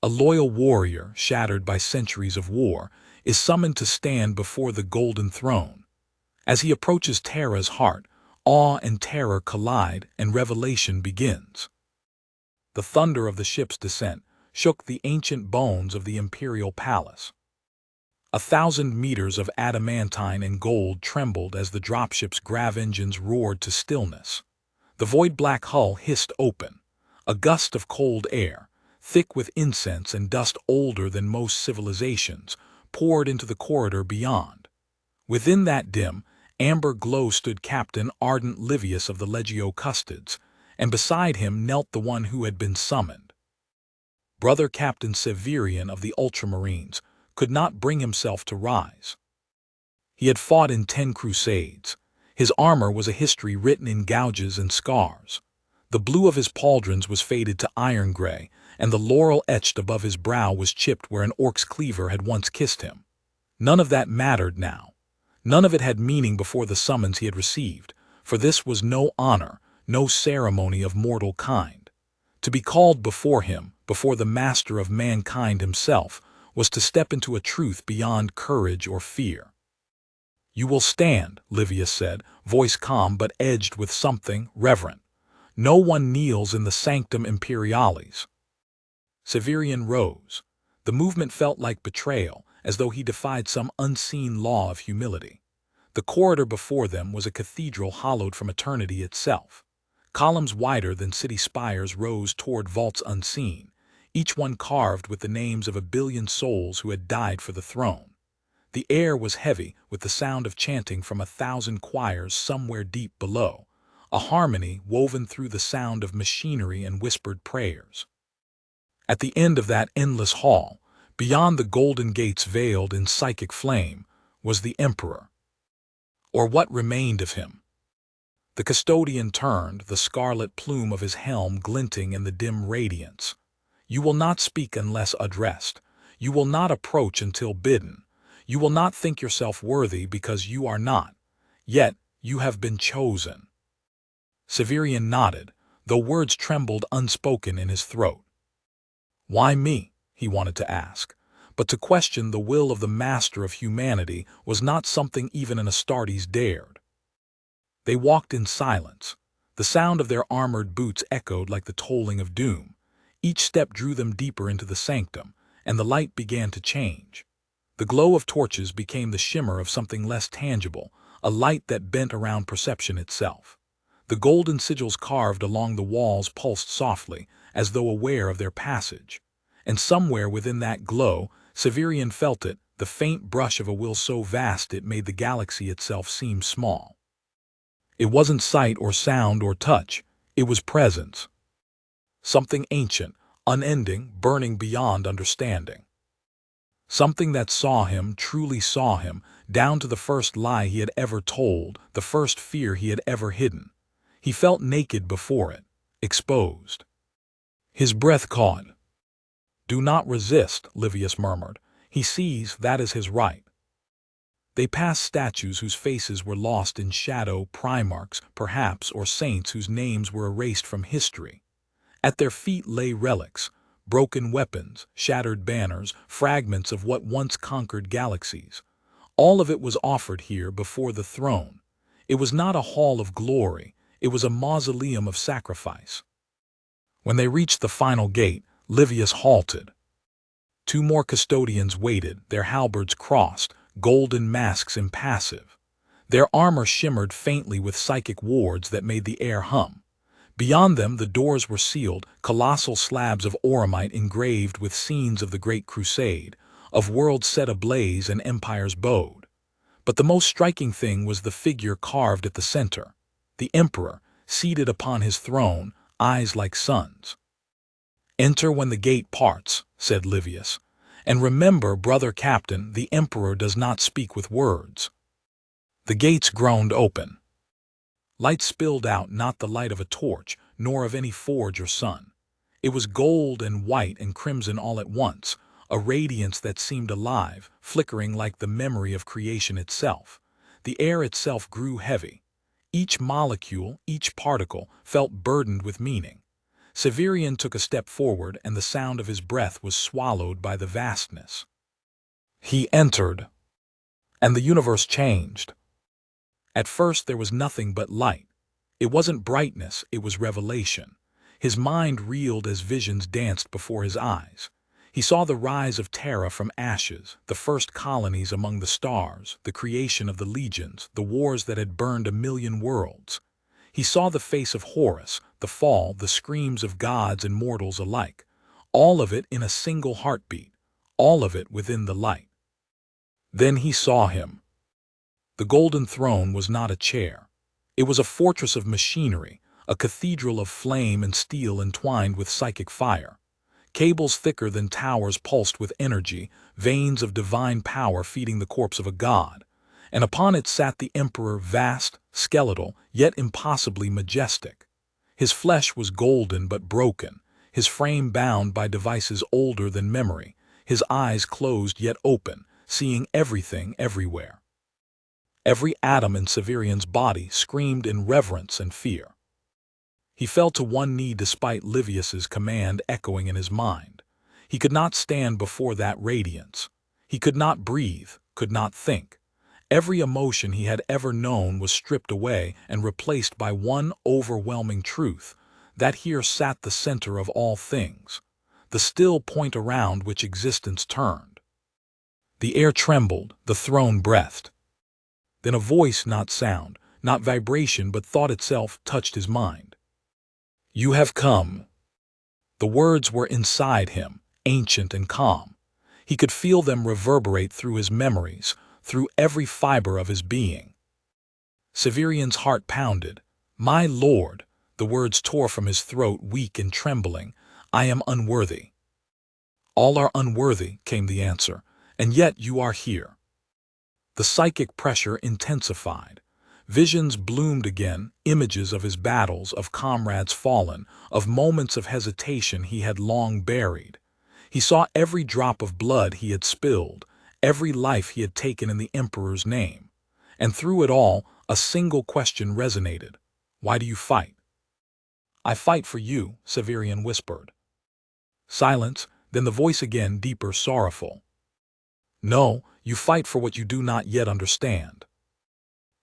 A loyal warrior, shattered by centuries of war, is summoned to stand before the Golden Throne. As he approaches Terra's heart, awe and terror collide and revelation begins. The thunder of the ship's descent shook the ancient bones of the Imperial palace. 1,000 meters of adamantine and gold trembled as the dropship's grav engines roared to stillness. The void-black hull hissed open. A gust of cold air, thick with incense and dust older than most civilizations, poured into the corridor beyond. Within that dim, amber glow stood Captain Ardent Livius of the Legio Custodes, and beside him knelt the one who had been summoned. Brother Captain Severian of the Ultramarines could not bring himself to rise. He had fought in 10 crusades. His armor was a history written in gouges and scars. The blue of his pauldrons was faded to iron gray, and the laurel etched above his brow was chipped where an orc's cleaver had once kissed him. None of that mattered now. None of it had meaning before the summons he had received, for this was no honor, no ceremony of mortal kind. To be called before him, before the master of mankind himself, was to step into a truth beyond courage or fear. "You will stand," Livius said, voice calm but edged with something reverent. "No one kneels in the Sanctum Imperialis." Severian rose. The movement felt like betrayal, as though he defied some unseen law of humility. The corridor before them was a cathedral hollowed from eternity itself. Columns wider than city spires rose toward vaults unseen, each one carved with the names of 1,000,000,000 souls who had died for the throne. The air was heavy with the sound of chanting from 1,000 choirs somewhere deep below, a harmony woven through the sound of machinery and whispered prayers. At the end of that endless hall, beyond the golden gates veiled in psychic flame, was the Emperor. Or what remained of him. The custodian turned, the scarlet plume of his helm glinting in the dim radiance. "You will not speak unless addressed. You will not approach until bidden. You will not think yourself worthy because you are not. Yet you have been chosen." Severian nodded, though words trembled unspoken in his throat. Why me? He wanted to ask. But to question the will of the master of humanity was not something even an Astartes dared. They walked in silence. The sound of their armored boots echoed like the tolling of doom. Each step drew them deeper into the sanctum, and the light began to change. The glow of torches became the shimmer of something less tangible, a light that bent around perception itself. The golden sigils carved along the walls pulsed softly, as though aware of their passage. And somewhere within that glow, Severian felt it, the faint brush of a will so vast it made the galaxy itself seem small. It wasn't sight or sound or touch, it was presence. Something ancient, unending, burning beyond understanding. Something that saw him, truly saw him, down to the first lie he had ever told, the first fear he had ever hidden. He felt naked before it, exposed. His breath caught. "Do not resist," Livius murmured. "He sees that is his right." They passed statues whose faces were lost in shadow, primarchs, perhaps, or saints whose names were erased from history. At their feet lay relics, broken weapons, shattered banners, fragments of what once conquered galaxies. All of it was offered here before the throne. It was not a hall of glory, it was a mausoleum of sacrifice. When they reached the final gate, Livius halted. 2 more custodians waited, their halberds crossed, golden masks impassive. Their armor shimmered faintly with psychic wards that made the air hum. Beyond them the doors were sealed, colossal slabs of oromite engraved with scenes of the Great Crusade, of worlds set ablaze and empires bowed. But the most striking thing was the figure carved at the center, the Emperor, seated upon his throne, eyes like suns. "Enter when the gate parts," said Livius. "And remember, brother captain, the Emperor does not speak with words." The gates groaned open. Light spilled out, not the light of a torch, nor of any forge or sun. It was gold and white and crimson all at once, a radiance that seemed alive, flickering like the memory of creation itself. The air itself grew heavy. Each molecule, each particle, felt burdened with meaning. Severian took a step forward, and the sound of his breath was swallowed by the vastness. He entered, and the universe changed. At first there was nothing but light. It wasn't brightness, it was revelation. His mind reeled as visions danced before his eyes. He saw the rise of Terra from ashes, the first colonies among the stars, the creation of the legions, the wars that had burned 1,000,000 worlds. He saw the face of Horus, the fall, the screams of gods and mortals alike. All of it in a single heartbeat, all of it within the light. Then he saw him. The golden throne was not a chair. It was a fortress of machinery, a cathedral of flame and steel entwined with psychic fire. Cables thicker than towers pulsed with energy, veins of divine power feeding the corpse of a god. And upon it sat the emperor, vast, skeletal, yet impossibly majestic. His flesh was golden but broken, his frame bound by devices older than memory, his eyes closed yet open, seeing everything everywhere. Every atom in Severian's body screamed in reverence and fear. He fell to one knee despite Livius's command echoing in his mind. He could not stand before that radiance. He could not breathe, could not think. Every emotion he had ever known was stripped away and replaced by one overwhelming truth, that here sat the center of all things, the still point around which existence turned. The air trembled, the throne breathed. Then a voice, not sound, not vibration, but thought itself, touched his mind. "You have come." The words were inside him, ancient and calm. He could feel them reverberate through his memories, through every fiber of his being. Severian's heart pounded. "My lord," the words tore from his throat, weak and trembling, "I am unworthy." "All are unworthy," came the answer, "and yet you are here." The psychic pressure intensified. Visions bloomed again, images of his battles, of comrades fallen, of moments of hesitation he had long buried. He saw every drop of blood he had spilled, every life he had taken in the Emperor's name. And through it all, a single question resonated. "Why do you fight?" "I fight for you," Severian whispered. Silence, then the voice again, deeper, sorrowful. "No, you fight for what you do not yet understand."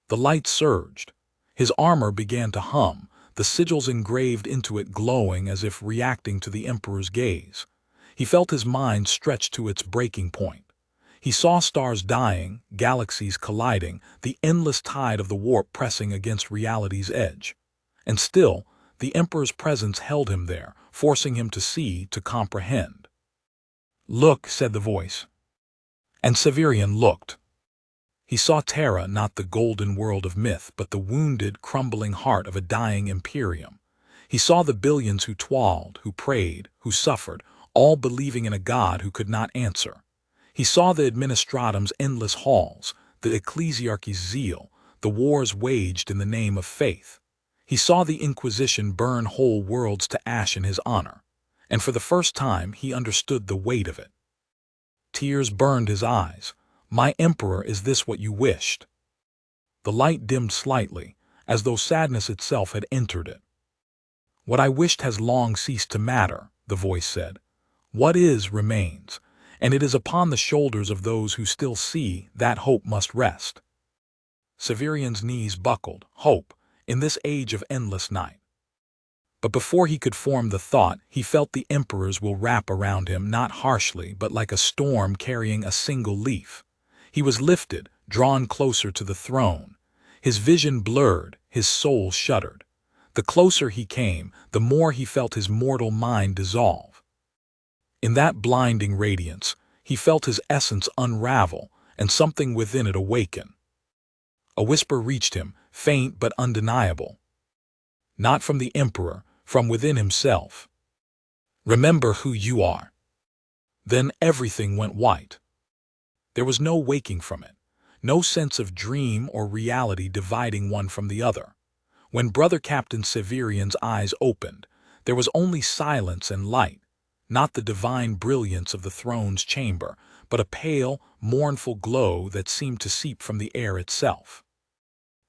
The light surged. His armor began to hum, the sigils engraved into it glowing as if reacting to the Emperor's gaze. He felt his mind stretched to its breaking point. He saw stars dying, galaxies colliding, the endless tide of the warp pressing against reality's edge. And still, the Emperor's presence held him there, forcing him to see, to comprehend. "Look," said the voice. And Severian looked. He saw Terra, not the golden world of myth, but the wounded, crumbling heart of a dying Imperium. He saw the billions who toiled, who prayed, who suffered, all believing in a god who could not answer. He saw the administratum's endless halls, the ecclesiarchy's zeal, the wars waged in the name of faith. He saw the Inquisition burn whole worlds to ash in his honor, and for the first time he understood the weight of it. Tears burned his eyes. "My Emperor, is this what you wished?" The light dimmed slightly, as though sadness itself had entered it. "What I wished has long ceased to matter," the voice said. "What is, remains, and it is upon the shoulders of those who still see that hope must rest." Severian's knees buckled. Hope, in this age of endless night. But before he could form the thought, he felt the Emperor's will wrap around him, not harshly, but like a storm carrying a single leaf. He was lifted, drawn closer to the throne. His vision blurred, his soul shuddered. The closer he came, the more he felt his mortal mind dissolve. In that blinding radiance, he felt his essence unravel, and something within it awaken. A whisper reached him, faint but undeniable. Not from the Emperor, from within himself. "Remember who you are." Then everything went white. There was no waking from it, no sense of dream or reality dividing one from the other. When Brother Captain Severian's eyes opened, there was only silence and light, not the divine brilliance of the throne's chamber, but a pale, mournful glow that seemed to seep from the air itself.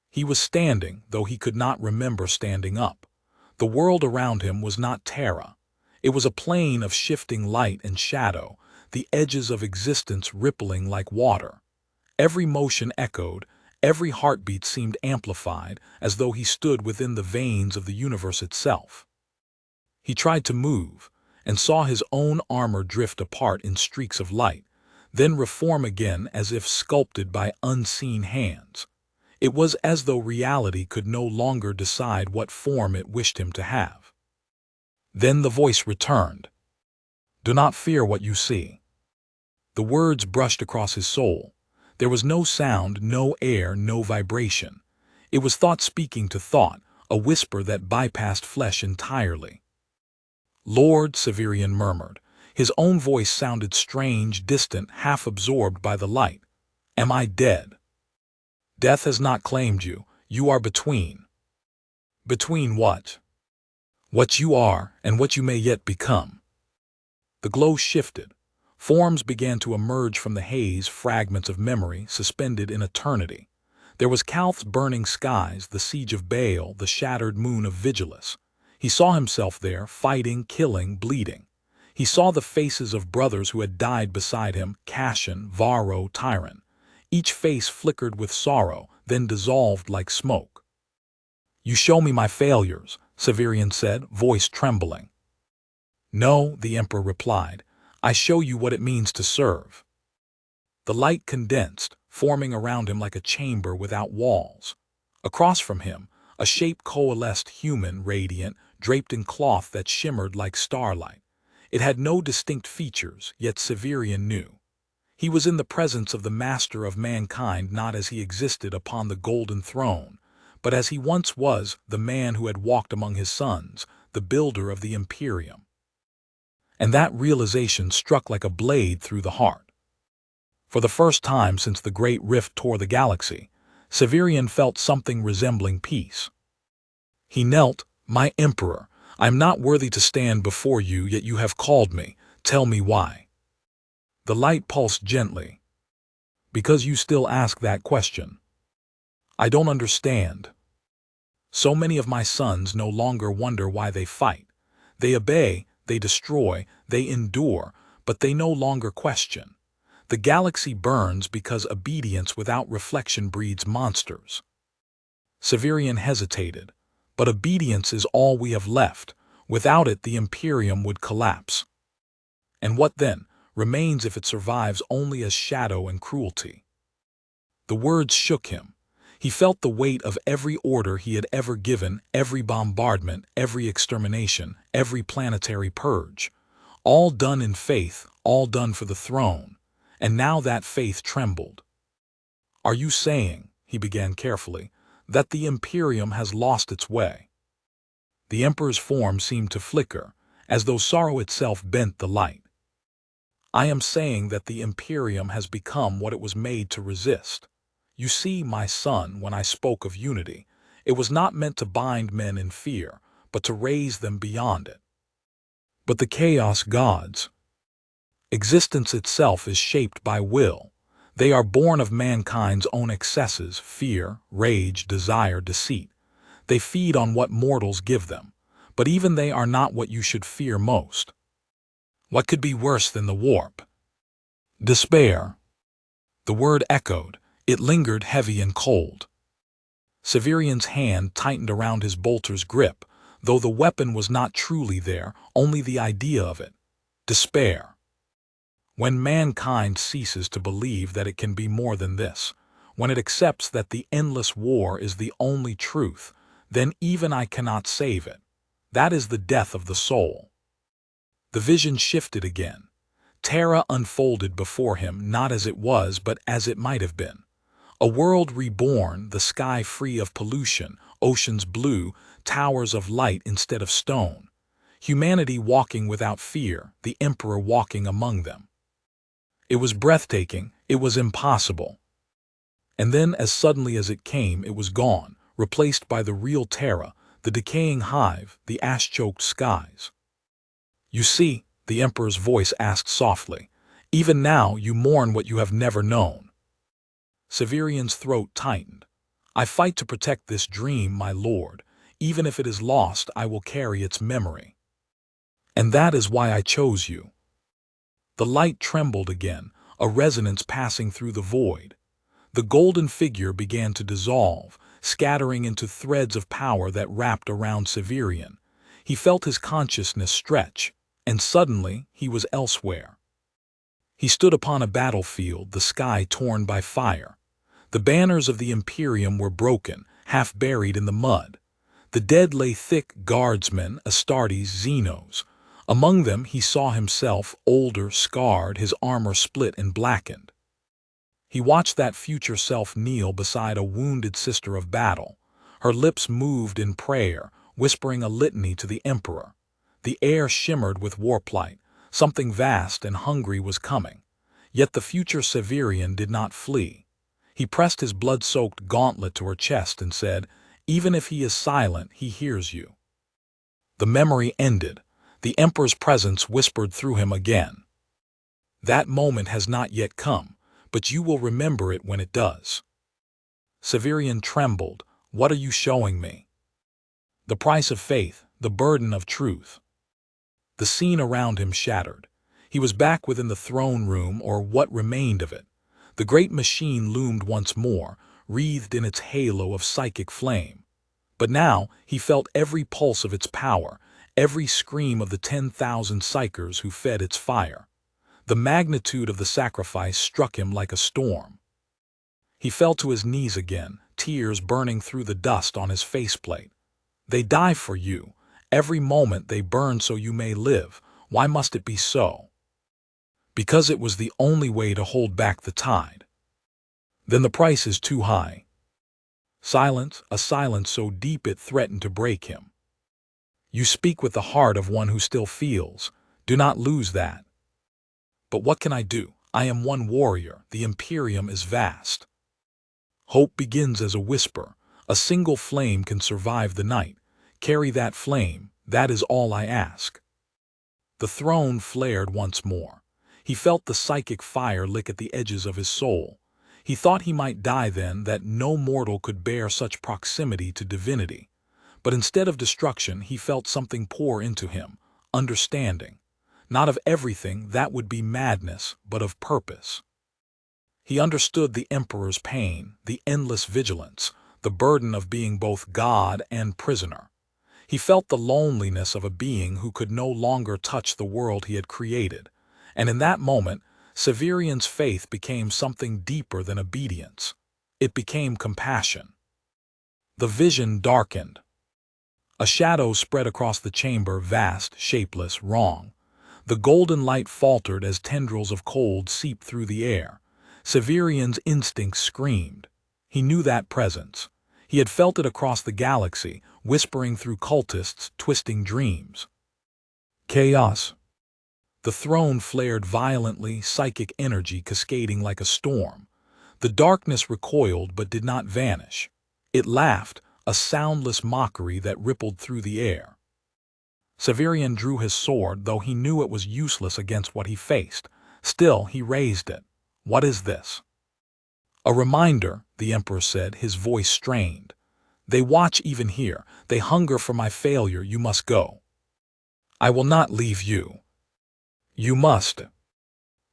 He was standing, though he could not remember standing up. The world around him was not Terra. It was a plane of shifting light and shadow, the edges of existence rippling like water. Every motion echoed, every heartbeat seemed amplified, as though he stood within the veins of the universe itself. He tried to move, and saw his own armor drift apart in streaks of light, then reform again as if sculpted by unseen hands. It was as though reality could no longer decide what form it wished him to have. Then the voice returned. "Do not fear what you see." The words brushed across his soul. There was no sound, no air, no vibration. It was thought speaking to thought, a whisper that bypassed flesh entirely. "Lord," Severian murmured. His own voice sounded strange, distant, half absorbed by the light. "Am I dead?" "Death has not claimed you. You are between." "Between what?" "What you are and what you may yet become." The glow shifted. Forms began to emerge from the haze, fragments of memory suspended in eternity. There was Calth's burning skies, the siege of Baal, the shattered moon of Vigilus. He saw himself there, fighting, killing, bleeding. He saw the faces of brothers who had died beside him, Cassion, Varro, Tyron. Each face flickered with sorrow, then dissolved like smoke. "You show me my failures," Severian said, voice trembling. "No," the Emperor replied. "I show you what it means to serve." The light condensed, forming around him like a chamber without walls. Across from him, a shape coalesced, human, radiant, draped in cloth that shimmered like starlight. It had no distinct features, yet Severian knew. He was in the presence of the master of mankind, not as he existed upon the golden throne, but as he once was, the man who had walked among his sons, the builder of the Imperium. And that realization struck like a blade through the heart. For the first time since the great rift tore the galaxy, Severian felt something resembling peace. He knelt. "My Emperor, I am not worthy to stand before you, yet you have called me. Tell me why." The light pulsed gently. "Because you still ask that question. I don't understand. So many of my sons no longer wonder why they fight. They obey, they destroy, they endure, but they no longer question. The galaxy burns because obedience without reflection breeds monsters." Severian hesitated. "But obedience is all we have left. Without it, the Imperium would collapse." "And what then remains if it survives only as shadow and cruelty?" The words shook him. He felt the weight of every order he had ever given, every bombardment, every extermination, every planetary purge. All done in faith, all done for the throne. And now that faith trembled. "Are you saying," he began carefully, "that the Imperium has lost its way?" The Emperor's form seemed to flicker, as though sorrow itself bent the light. "I am saying that the Imperium has become what it was made to resist. You see, my son, when I spoke of unity, it was not meant to bind men in fear, but to raise them beyond it." "But the chaos gods?" "Existence itself is shaped by will. They are born of mankind's own excesses, fear, rage, desire, deceit. They feed on what mortals give them, but even they are not what you should fear most." "What could be worse than the warp?" "Despair." The word echoed. It lingered heavy and cold. Severian's hand tightened around his bolter's grip, though the weapon was not truly there, only the idea of it. Despair. When mankind ceases to believe that it can be more than this, when it accepts that the endless war is the only truth, then even I cannot save it. That is the death of the soul. The vision shifted again. Terra unfolded before him, not as it was, but as it might have been. A world reborn, the sky free of pollution, oceans blue, towers of light instead of stone. Humanity walking without fear, the Emperor walking among them. It was breathtaking, it was impossible. And then, as suddenly as it came, it was gone, replaced by the real Terra, the decaying hive, the ash-choked skies. "You see," the Emperor's voice asked softly, "even now you mourn what you have never known." Severian's throat tightened. "I fight to protect this dream, my lord. Even if it is lost, I will carry its memory. And that is why I chose you." The light trembled again, a resonance passing through the void. The golden figure began to dissolve, scattering into threads of power that wrapped around Severian. He felt his consciousness stretch, and suddenly he was elsewhere. He stood upon a battlefield, the sky torn by fire. The banners of the Imperium were broken, half buried in the mud. The dead lay thick: guardsmen, Astartes, Xenos. Among them he saw himself, older, scarred, his armor split and blackened. He watched that future self kneel beside a wounded sister of battle. Her lips moved in prayer, whispering a litany to the Emperor. The air shimmered with warplight. Something vast and hungry was coming. Yet the future Severian did not flee. He pressed his blood-soaked gauntlet to her chest and said, "Even if he is silent, he hears you." The memory ended. The Emperor's presence whispered through him again. "That moment has not yet come, but you will remember it when it does." Severian trembled. "What are you showing me?" "The price of faith, the burden of truth." The scene around him shattered. He was back within the throne room, or what remained of it. The great machine loomed once more, wreathed in its halo of psychic flame. But now he felt every pulse of its power, every scream of the 10,000 psychers who fed its fire. The magnitude of the sacrifice struck him like a storm. He fell to his knees again, tears burning through the dust on his faceplate. "They die for you. Every moment they burn so you may live. Why must it be so?" "Because it was the only way to hold back the tide." "Then the price is too high." Silence, a silence so deep it threatened to break him. "You speak with the heart of one who still feels. Do not lose that." "But what can I do? I am one warrior. The Imperium is vast." "Hope begins as a whisper. A single flame can survive the night. Carry that flame. That is all I ask." The throne flared once more. He felt the psychic fire lick at the edges of his soul. He thought he might die then, that no mortal could bear such proximity to divinity. But instead of destruction, he felt something pour into him, understanding. Not of everything, that would be madness, but of purpose. He understood the Emperor's pain, the endless vigilance, the burden of being both god and prisoner. He felt the loneliness of a being who could no longer touch the world he had created. And in that moment, Severian's faith became something deeper than obedience. It became compassion. The vision darkened. A shadow spread across the chamber, vast, shapeless, wrong. The golden light faltered as tendrils of cold seeped through the air. Severian's instincts screamed. He knew that presence. He had felt it across the galaxy, whispering through cultists, twisting dreams. Chaos. The throne flared violently, psychic energy cascading like a storm. The darkness recoiled but did not vanish. It laughed, a soundless mockery that rippled through the air. Severian drew his sword, though he knew it was useless against what he faced. Still, he raised it. "What is this?" "A reminder," the Emperor said, his voice strained. "They watch even here. They hunger for my failure. You must go." "I will not leave you." "You must."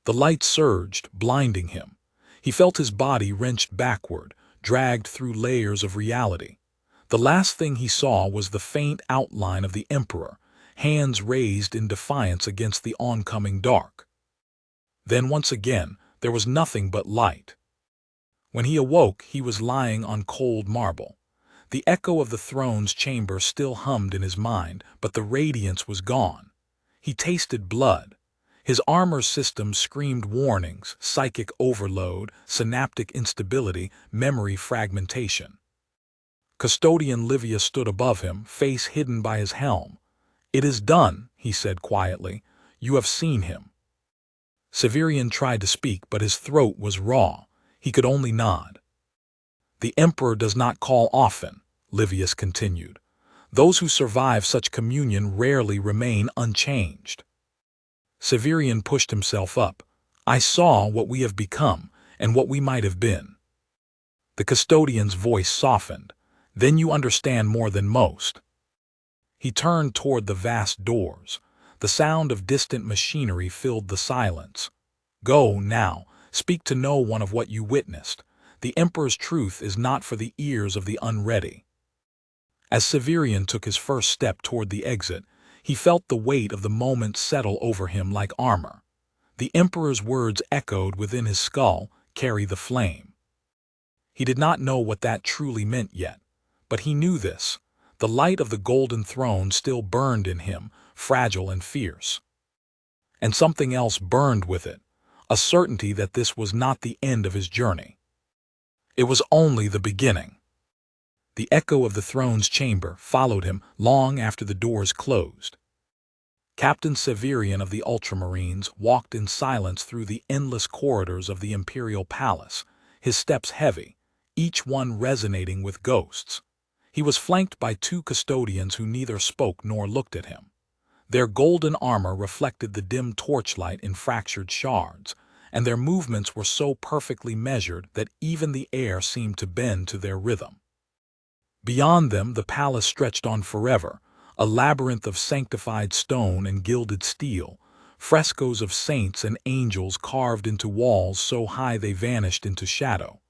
The light surged, blinding him. He felt his body wrenched backward, dragged through layers of reality. The last thing he saw was the faint outline of the Emperor, hands raised in defiance against the oncoming dark. Then once again, there was nothing but light. When he awoke, he was lying on cold marble. The echo of the throne's chamber still hummed in his mind, but the radiance was gone. He tasted blood. His armor system screamed warnings: psychic overload, synaptic instability, memory fragmentation. Custodian Livia stood above him, face hidden by his helm. "It is done," he said quietly. "You have seen him." Severian tried to speak, but his throat was raw. He could only nod. "The Emperor does not call often," Livius continued. "Those who survive such communion rarely remain unchanged." Severian pushed himself up. "I saw what we have become, and what we might have been." The custodian's voice softened. Then you understand more than most." He turned toward the vast doors. The sound of distant machinery filled the silence. "Go, now, speak to no one of what you witnessed. The Emperor's truth is not for the ears of the unready." As Severian took his first step toward the exit, he felt the weight of the moment settle over him like armor. The Emperor's words echoed within his skull, "Carry the flame." He did not know what that truly meant yet, but he knew this. The light of the golden throne still burned in him, fragile and fierce. And something else burned with it, a certainty that this was not the end of his journey. It was only the beginning. The echo of the throne's chamber followed him long after the doors closed. Captain Severian of the Ultramarines walked in silence through the endless corridors of the Imperial Palace, his steps heavy, each one resonating with ghosts. He was flanked by two custodians who neither spoke nor looked at him. Their golden armor reflected the dim torchlight in fractured shards, and their movements were so perfectly measured that even the air seemed to bend to their rhythm. Beyond them, the palace stretched on forever, a labyrinth of sanctified stone and gilded steel, frescoes of saints and angels carved into walls so high they vanished into shadow.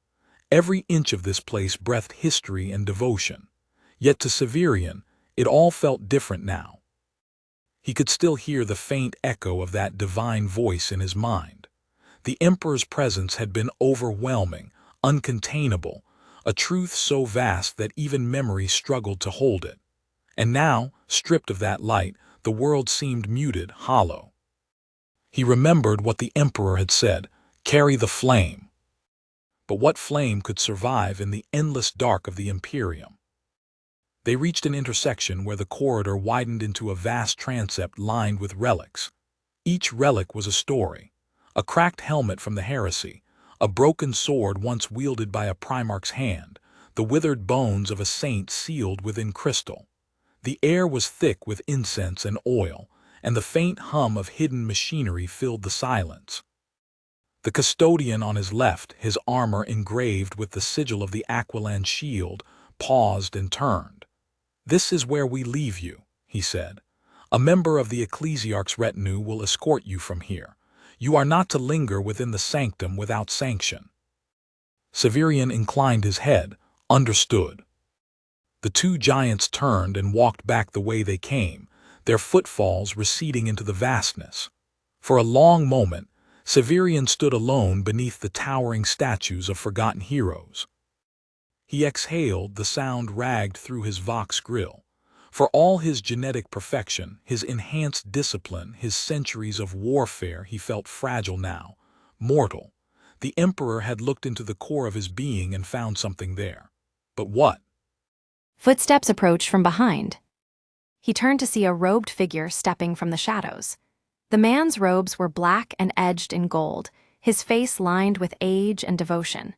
Every inch of this place breathed history and devotion. Yet to Severian, it all felt different now. He could still hear the faint echo of that divine voice in his mind. The Emperor's presence had been overwhelming, uncontainable, a truth so vast that even memory struggled to hold it. And now, stripped of that light, the world seemed muted, hollow. He remembered what the Emperor had said, "Carry the flame." But what flame could survive in the endless dark of the Imperium? They reached an intersection where the corridor widened into a vast transept lined with relics. Each relic was a story. A cracked helmet from the heresy, a broken sword once wielded by a Primarch's hand, the withered bones of a saint sealed within crystal. The air was thick with incense and oil, and the faint hum of hidden machinery filled the silence. The custodian on his left, his armor engraved with the sigil of the Aquilan shield, paused and turned. "This is where we leave you," he said. "A member of the ecclesiarch's retinue will escort you from here. You are not to linger within the sanctum without sanction." Severian inclined his head, understood. The two giants turned and walked back the way they came, their footfalls receding into the vastness. For a long moment, Severian stood alone beneath the towering statues of forgotten heroes. He exhaled, the sound ragged through his vox grill. For all his genetic perfection, his enhanced discipline, his centuries of warfare, he felt fragile now, mortal. The Emperor had looked into the core of his being and found something there. But what? Footsteps approached from behind. He turned to see a robed figure stepping from the shadows. The man's robes were black and edged in gold, his face lined with age and devotion.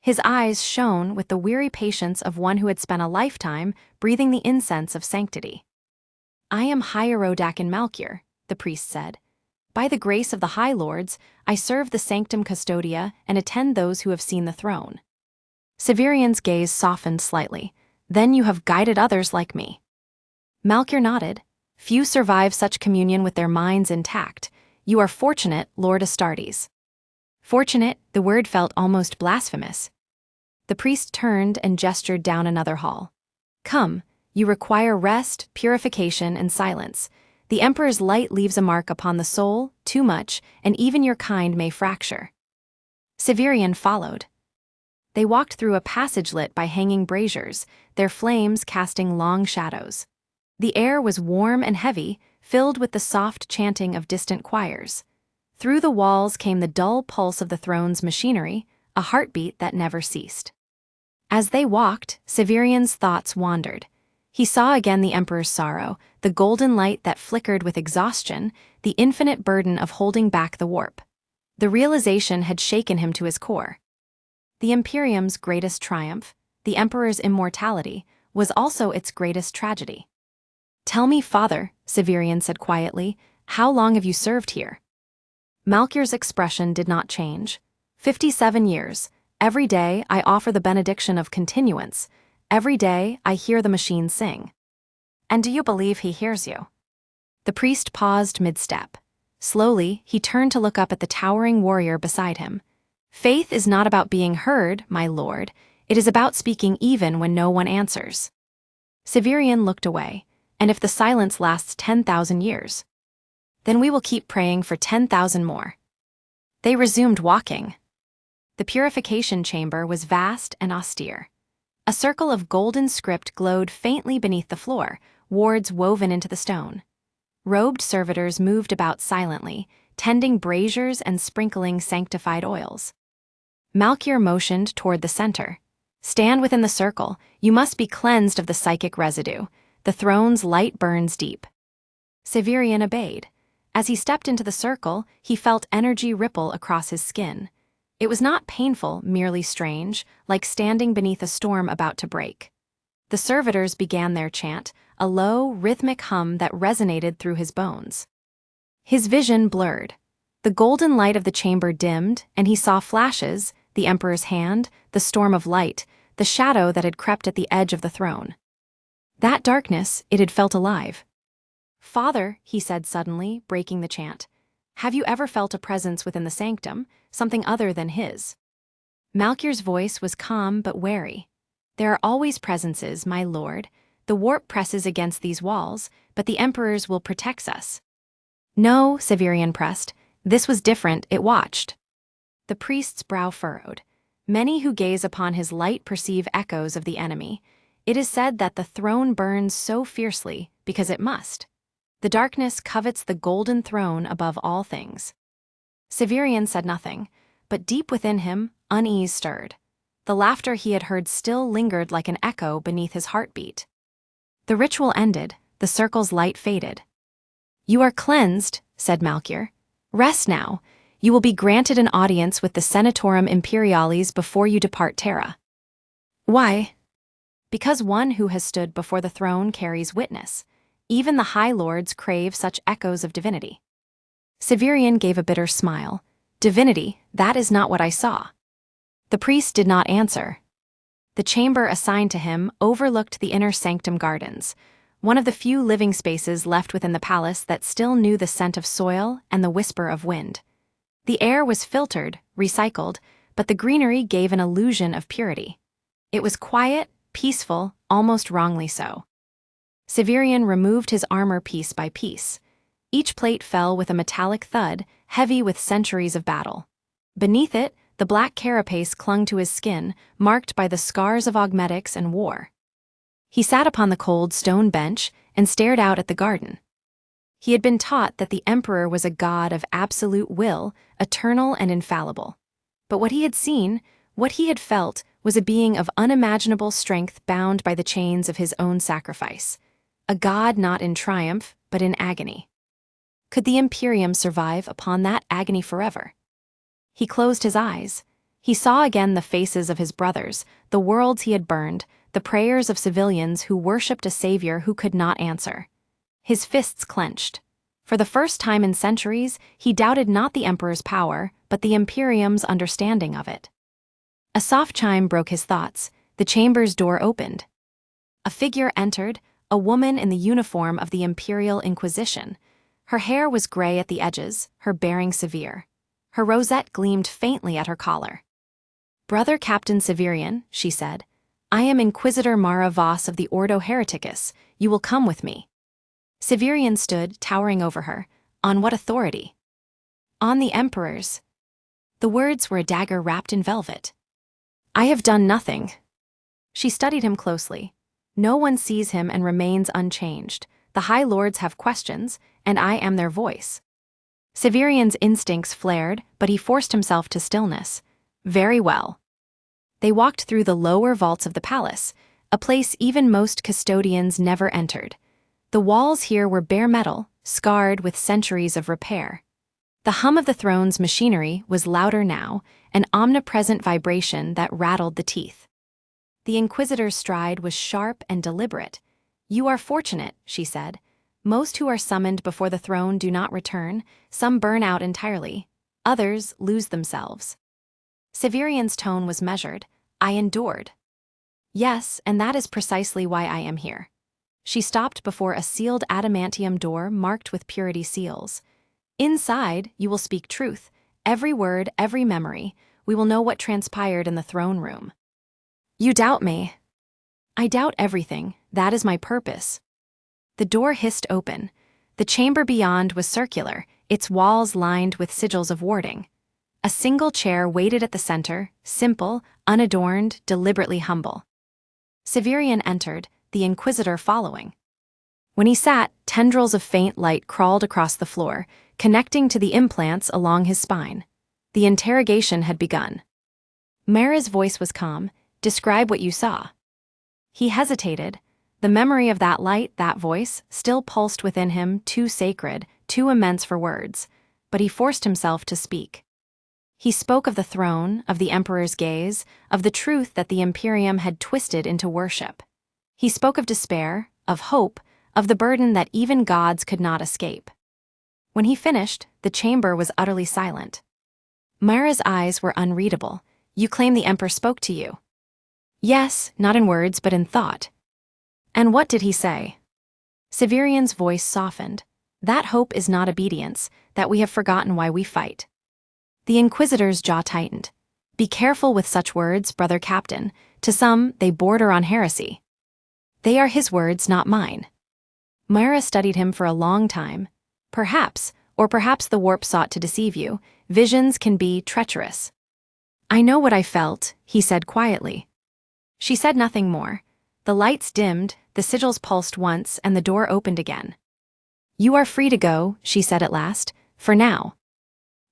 His eyes shone with the weary patience of one who had spent a lifetime breathing the incense of sanctity. "I am Hierodakin Malkyr," the priest said. "By the grace of the High Lords, I serve the Sanctum Custodia and attend those who have seen the throne." Severian's gaze softened slightly. "Then you have guided others like me." Malkyr nodded. "Few survive such communion with their minds intact. You are fortunate, Lord Astartes." Fortunate, the word felt almost blasphemous. The priest turned and gestured down another hall. "Come, you require rest, purification, and silence. The Emperor's light leaves a mark upon the soul, too much, and even your kind may fracture." Severian followed. They walked through a passage lit by hanging braziers, their flames casting long shadows. The air was warm and heavy, filled with the soft chanting of distant choirs. Through the walls came the dull pulse of the throne's machinery, a heartbeat that never ceased. As they walked, Severian's thoughts wandered. He saw again the Emperor's sorrow, the golden light that flickered with exhaustion, the infinite burden of holding back the warp. The realization had shaken him to his core. The Imperium's greatest triumph, the Emperor's immortality, was also its greatest tragedy. "Tell me, Father," Severian said quietly, "how long have you served here?" Malkyr's expression did not change. 57 years. Every day I offer the benediction of continuance. Every day, I hear the machine sing. And do you believe he hears you? The priest paused mid-step. Slowly, he turned to look up at the towering warrior beside him. Faith is not about being heard, my lord. It is about speaking even when no one answers. Severian looked away. And if the silence lasts 10,000 years, then we will keep praying for 10,000 more. They resumed walking. The purification chamber was vast and austere. A circle of golden script glowed faintly beneath the floor, wards woven into the stone. Robed servitors moved about silently, tending braziers and sprinkling sanctified oils. Malkier motioned toward the center. Stand within the circle. You must be cleansed of the psychic residue. The throne's light burns deep. Severian obeyed. As he stepped into the circle, he felt energy ripple across his skin. It was not painful, merely strange, like standing beneath a storm about to break. The servitors began their chant, a low, rhythmic hum that resonated through his bones. His vision blurred. The golden light of the chamber dimmed, and he saw flashes, the Emperor's hand, the storm of light, the shadow that had crept at the edge of the throne. That darkness, it had felt alive. Father, he said suddenly, breaking the chant, have you ever felt a presence within the sanctum, something other than his? Malkier's voice was calm but wary. There are always presences, my lord. The warp presses against these walls, but the Emperor's will protect us. No, Severian pressed. This was different, it watched. The priest's brow furrowed. Many who gaze upon his light perceive echoes of the enemy. It is said that the throne burns so fiercely because it must. The darkness covets the golden throne above all things. Severian said nothing, but deep within him, unease stirred. The laughter he had heard still lingered like an echo beneath his heartbeat. The ritual ended, the circle's light faded. You are cleansed, said Malkier. Rest now. You will be granted an audience with the Senatorum Imperialis before you depart Terra. Why? Because one who has stood before the throne carries witness. Even the High Lords crave such echoes of divinity. Severian gave a bitter smile. Divinity, that is not what I saw. The priest did not answer. The chamber assigned to him overlooked the inner sanctum gardens, one of the few living spaces left within the palace that still knew the scent of soil and the whisper of wind. The air was filtered, recycled, but the greenery gave an illusion of purity. It was quiet, peaceful, almost wrongly so. Severian removed his armor piece by piece. Each plate fell with a metallic thud, heavy with centuries of battle. Beneath it, the black carapace clung to his skin, marked by the scars of augmetics and war. He sat upon the cold stone bench and stared out at the garden. He had been taught that the Emperor was a god of absolute will, eternal and infallible. But what he had seen, what he had felt, was a being of unimaginable strength bound by the chains of his own sacrifice. A god not in triumph, but in agony. Could the Imperium survive upon that agony forever? He closed his eyes. He saw again the faces of his brothers, the worlds he had burned, the prayers of civilians who worshipped a savior who could not answer. His fists clenched. For the first time in centuries, he doubted not the Emperor's power, but the Imperium's understanding of it. A soft chime broke his thoughts. The chamber's door opened. A figure entered, a woman in the uniform of the Imperial Inquisition. Her hair was gray at the edges, her bearing severe. Her rosette gleamed faintly at her collar. Brother Captain Severian, she said, I am Inquisitor Mara Voss of the Ordo Hereticus. You will come with me. Severian stood, towering over her. On what authority? On the Emperor's. The words were a dagger wrapped in velvet. I have done nothing. She studied him closely. No one sees him and remains unchanged. The High Lords have questions, and I am their voice. Severian's instincts flared, but he forced himself to stillness. Very well. They walked through the lower vaults of the palace, a place even most custodians never entered. The walls here were bare metal, scarred with centuries of repair. The hum of the throne's machinery was louder now, an omnipresent vibration that rattled the teeth. The Inquisitor's stride was sharp and deliberate. You are fortunate, she said. Most who are summoned before the throne do not return, some burn out entirely, others lose themselves. Severian's tone was measured. I endured. Yes, and that is precisely why I am here. She stopped before a sealed adamantium door marked with purity seals. Inside, you will speak truth. Every word, every memory. We will know what transpired in the throne room. You doubt me. I doubt everything. That is my purpose. The door hissed open. The chamber beyond was circular, its walls lined with sigils of warding. A single chair waited at the center, simple, unadorned, deliberately humble. Severian entered, the Inquisitor following. When he sat, tendrils of faint light crawled across the floor, connecting to the implants along his spine. The interrogation had begun. Mara's voice was calm. Describe what you saw. He hesitated. The memory of that light, that voice, still pulsed within him, too sacred, too immense for words, but he forced himself to speak. He spoke of the throne, of the Emperor's gaze, of the truth that the Imperium had twisted into worship. He spoke of despair, of hope, of the burden that even gods could not escape. When he finished, the chamber was utterly silent. Mara's eyes were unreadable. You claim the Emperor spoke to you. Yes, not in words, but in thought. And what did he say? Severian's voice softened. That hope is not obedience, that we have forgotten why we fight. The Inquisitor's jaw tightened. Be careful with such words, brother captain. To some, they border on heresy. They are his words, not mine. Mara studied him for a long time. Perhaps, or perhaps the warp sought to deceive you, visions can be treacherous. I know what I felt, he said quietly. She said nothing more. The lights dimmed, the sigils pulsed once, and the door opened again. You are free to go, she said at last, for now.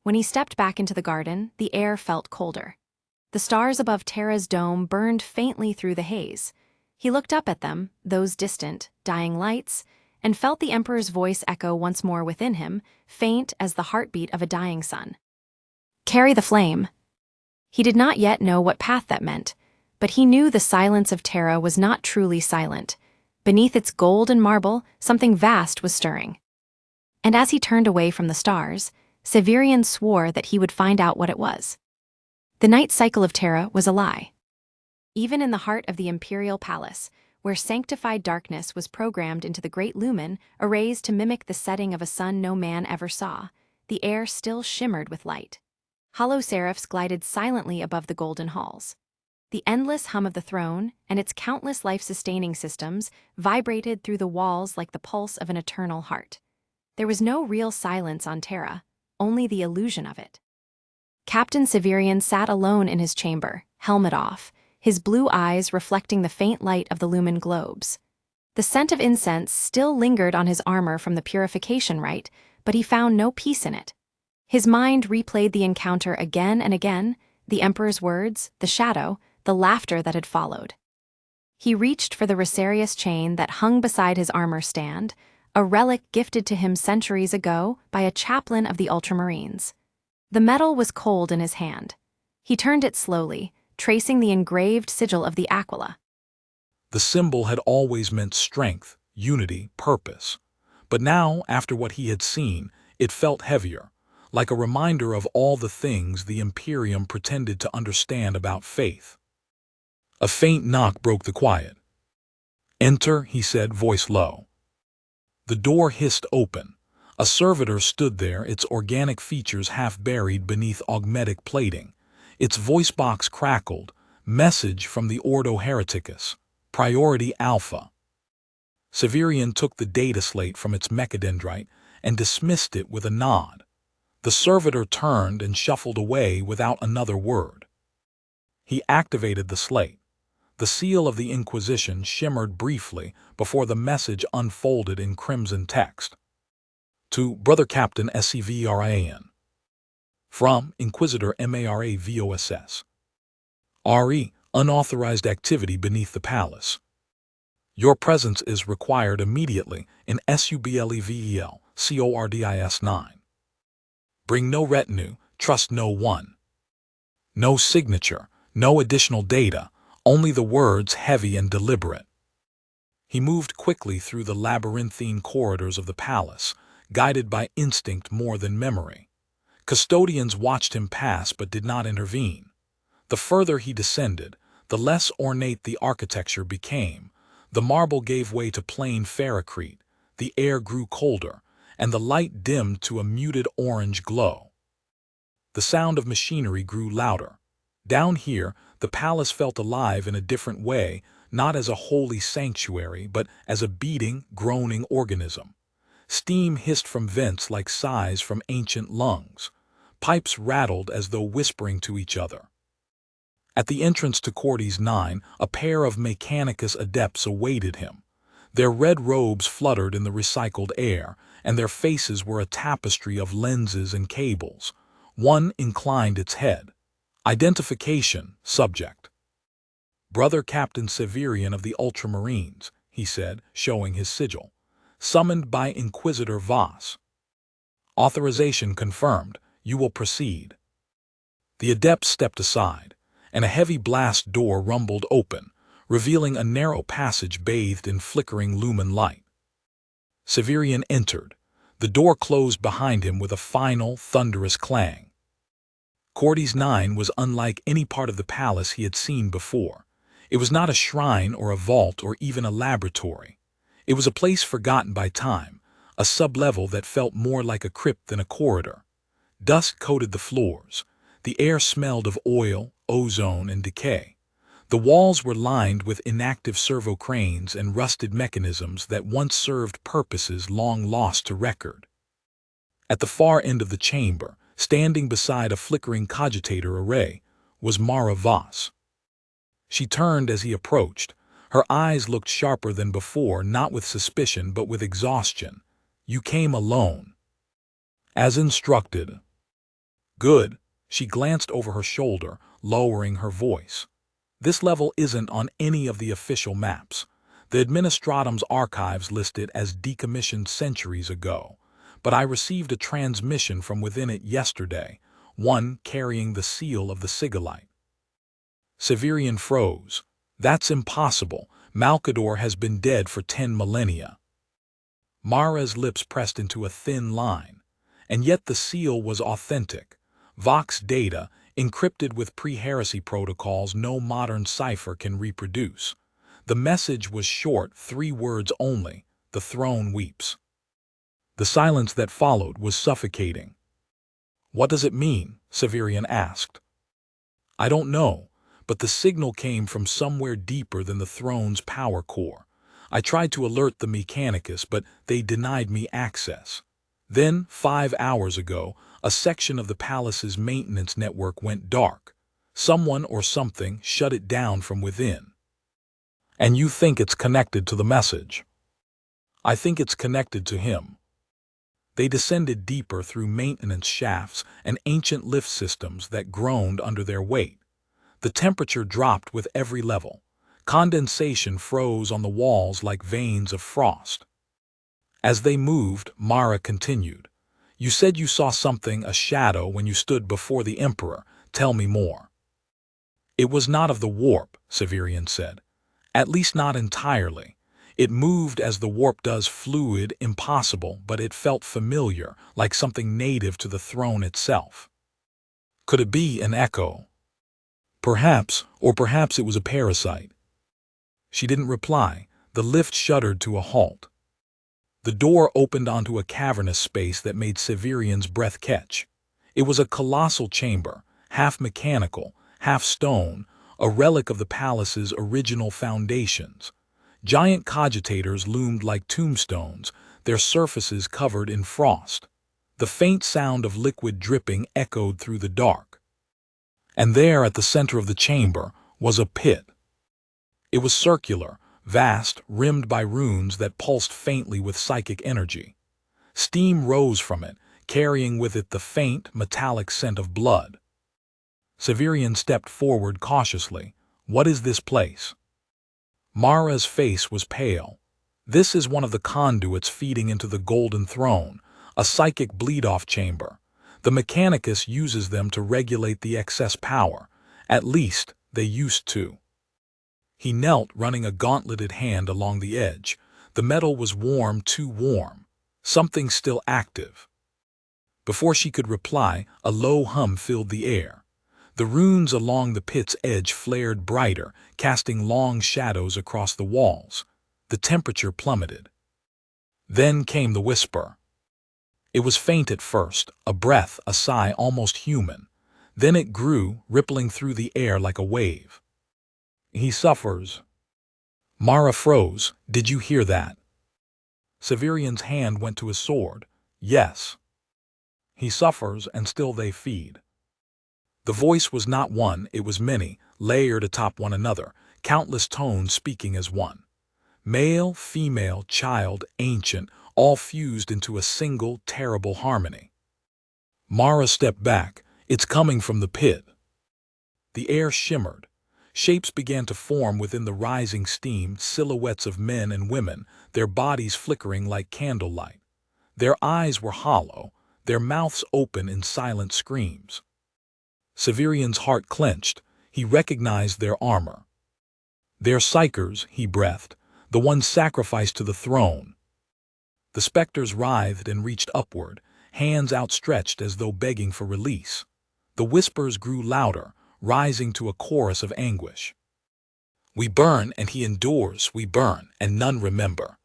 When he stepped back into the garden, the air felt colder. The stars above Terra's dome burned faintly through the haze. He looked up at them, those distant, dying lights, and felt the Emperor's voice echo once more within him, faint as the heartbeat of a dying sun. Carry the flame. He did not yet know what path that meant, but he knew the silence of Terra was not truly silent. Beneath its gold and marble, something vast was stirring. And as he turned away from the stars, Severian swore that he would find out what it was. The night cycle of Terra was a lie. Even in the heart of the Imperial Palace, where sanctified darkness was programmed into the great lumen, erased to mimic the setting of a sun no man ever saw, the air still shimmered with light. Hollow seraphs glided silently above the golden halls. The endless hum of the throne and its countless life-sustaining systems vibrated through the walls like the pulse of an eternal heart. There was no real silence on Terra, only the illusion of it. Captain Severian sat alone in his chamber, helmet off, his blue eyes reflecting the faint light of the lumen globes. The scent of incense still lingered on his armor from the purification rite, but he found no peace in it. His mind replayed the encounter again and again, the Emperor's words, the shadow, the laughter that had followed. He reached for the Rosarius chain that hung beside his armor stand, a relic gifted to him centuries ago by a chaplain of the Ultramarines. The metal was cold in his hand. He turned it slowly, tracing the engraved sigil of the Aquila. The symbol had always meant strength, unity, purpose. But now, after what he had seen, it felt heavier, like a reminder of all the things the Imperium pretended to understand about faith. A faint knock broke the quiet. Enter, he said, voice low. The door hissed open. A servitor stood there, its organic features half buried beneath augmetic plating. Its voice box crackled. Message from the Ordo Hereticus. Priority Alpha. Severian took the data slate from its mechadendrite and dismissed it with a nod. The servitor turned and shuffled away without another word. He activated the slate. The seal of the Inquisition shimmered briefly before the message unfolded in crimson text. To Brother Captain SCVRIAN. From Inquisitor MARAVOSS. RE, unauthorized activity beneath the palace. Your presence is required immediately in SUBLEVEL CORDIS 9. Bring no retinue, trust no one. No signature, no additional data, only the words heavy and deliberate. He moved quickly through the labyrinthine corridors of the palace, guided by instinct more than memory. Custodians watched him pass but did not intervene. The further he descended, The less ornate the architecture became. The marble gave way to plain ferrocrete, the air grew colder, and the light dimmed to a muted orange glow. The sound of machinery grew louder. Down here, the palace felt alive in a different way, not as a holy sanctuary, but as a beating, groaning organism. Steam hissed from vents like sighs from ancient lungs. Pipes rattled as though whispering to each other. At the entrance to Cortes 9, a pair of Mechanicus adepts awaited him. Their red robes fluttered in the recycled air, and their faces were a tapestry of lenses and cables. One inclined its head. Identification, subject. Brother Captain Severian of the Ultramarines, he said, showing his sigil. Summoned by Inquisitor Voss. Authorization confirmed. You will proceed. The adept stepped aside, and a heavy blast door rumbled open, revealing a narrow passage bathed in flickering lumen light. Severian entered. The door closed behind him with a final, thunderous clang. Cortes 9 was unlike any part of the palace he had seen before. It was not a shrine or a vault or even a laboratory. It was a place forgotten by time, a sublevel that felt more like a crypt than a corridor. Dust coated the floors. The air smelled of oil, ozone, and decay. The walls were lined with inactive servo cranes and rusted mechanisms that once served purposes long lost to record. At the far end of the chamber, standing beside a flickering cogitator array, was Mara Voss. She turned as he approached. Her eyes looked sharper than before, not with suspicion but with exhaustion. You came alone. As instructed. Good. She glanced over her shoulder, lowering her voice. This level isn't on any of the official maps. The Administratum's archives list it as decommissioned centuries ago, but I received a transmission from within it yesterday, one carrying the seal of the Sigillite. Severian froze. That's impossible. Malcador has been dead for 10 millennia. Mara's lips pressed into a thin line. And yet the seal was authentic. Vox data, encrypted with pre-heresy protocols no modern cipher can reproduce. The message was short, 3 words only: the throne weeps. The silence that followed was suffocating. What does it mean? Severian asked. I don't know, but the signal came from somewhere deeper than the throne's power core. I tried to alert the Mechanicus, but they denied me access. Then, 5 hours ago, a section of the palace's maintenance network went dark. Someone or something shut it down from within. And you think it's connected to the message? I think it's connected to him. They descended deeper through maintenance shafts and ancient lift systems that groaned under their weight. The temperature dropped with every level. Condensation froze on the walls like veins of frost. As they moved, Mara continued. You said you saw something, a shadow, when you stood before the Emperor. Tell me more. It was not of the warp, Severian said. At least not entirely. It moved as the warp does, fluid, impossible, but it felt familiar, like something native to the throne itself. Could it be an echo? Perhaps, or perhaps it was a parasite. She didn't reply. The lift shuddered to a halt. The door opened onto a cavernous space that made Severian's breath catch. It was a colossal chamber, half mechanical, half stone, a relic of the palace's original foundations. Giant cogitators loomed like tombstones, their surfaces covered in frost. The faint sound of liquid dripping echoed through the dark. And there, at the center of the chamber, was a pit. It was circular, vast, rimmed by runes that pulsed faintly with psychic energy. Steam rose from it, carrying with it the faint, metallic scent of blood. Severian stepped forward cautiously. What is this place? Mara's face was pale. This is one of the conduits feeding into the Golden Throne, a psychic bleed-off chamber. The Mechanicus uses them to regulate the excess power. At least, they used to. He knelt, running a gauntleted hand along the edge. The metal was warm, too warm. Something still active. Before she could reply, a low hum filled the air. The runes along the pit's edge flared brighter, casting long shadows across the walls. The temperature plummeted. Then came the whisper. It was faint at first, a breath, a sigh almost human. Then it grew, rippling through the air like a wave. He suffers. Mara froze. Did you hear that? Severian's hand went to his sword. Yes. He suffers, and still they feed. The voice was not one, it was many, layered atop one another, countless tones speaking as one. Male, female, child, ancient, all fused into a single, terrible harmony. Mara stepped back. It's coming from the pit. The air shimmered. Shapes began to form within the rising steam, silhouettes of men and women, their bodies flickering like candlelight. Their eyes were hollow, their mouths open in silent screams. Severian's heart clenched. He recognized their armor. Their psychers, he breathed, the ones sacrificed to the throne. The specters writhed and reached upward, hands outstretched as though begging for release. The whispers grew louder, rising to a chorus of anguish. We burn, and he endures, we burn, and none remember.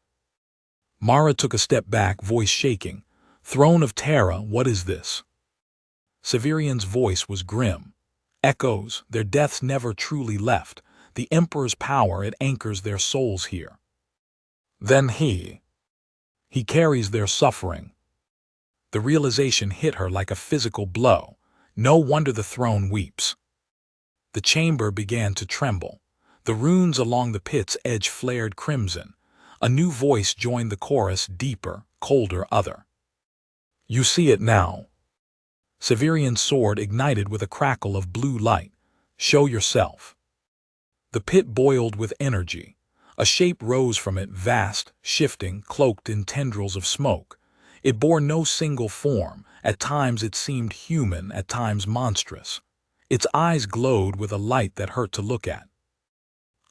Mara took a step back, voice shaking. Throne of Terra, what is this? Severian's voice was grim. Echoes, their deaths never truly left. The Emperor's power, it anchors their souls here. Then he carries their suffering. The realization hit her like a physical blow. No wonder the throne weeps. The chamber began to tremble. The runes along the pit's edge flared crimson. A new voice joined the chorus, deeper, colder, other. You see it now. Severian's sword ignited with a crackle of blue light. Show yourself. The pit boiled with energy. A shape rose from it, vast, shifting, cloaked in tendrils of smoke. It bore no single form. At times it seemed human, at times monstrous. Its eyes glowed with a light that hurt to look at.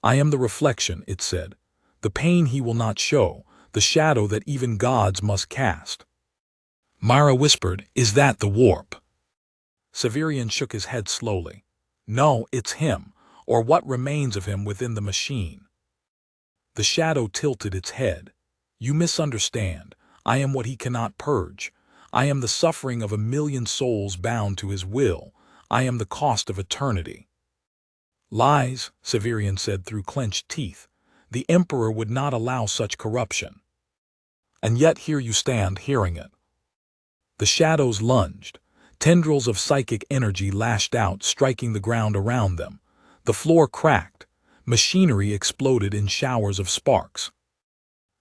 I am the reflection, it said. The pain he will not show, the shadow that even gods must cast. Mara whispered, Is that the warp? Severian shook his head slowly. No, it's him, or what remains of him within the machine. The shadow tilted its head. You misunderstand. I am what he cannot purge. I am the suffering of 1,000,000 souls bound to his will. I am the cost of eternity. Lies, Severian said through clenched teeth. The Emperor would not allow such corruption. And yet here you stand, hearing it. The shadows lunged. Tendrils of psychic energy lashed out, striking the ground around them. The floor cracked. Machinery exploded in showers of sparks.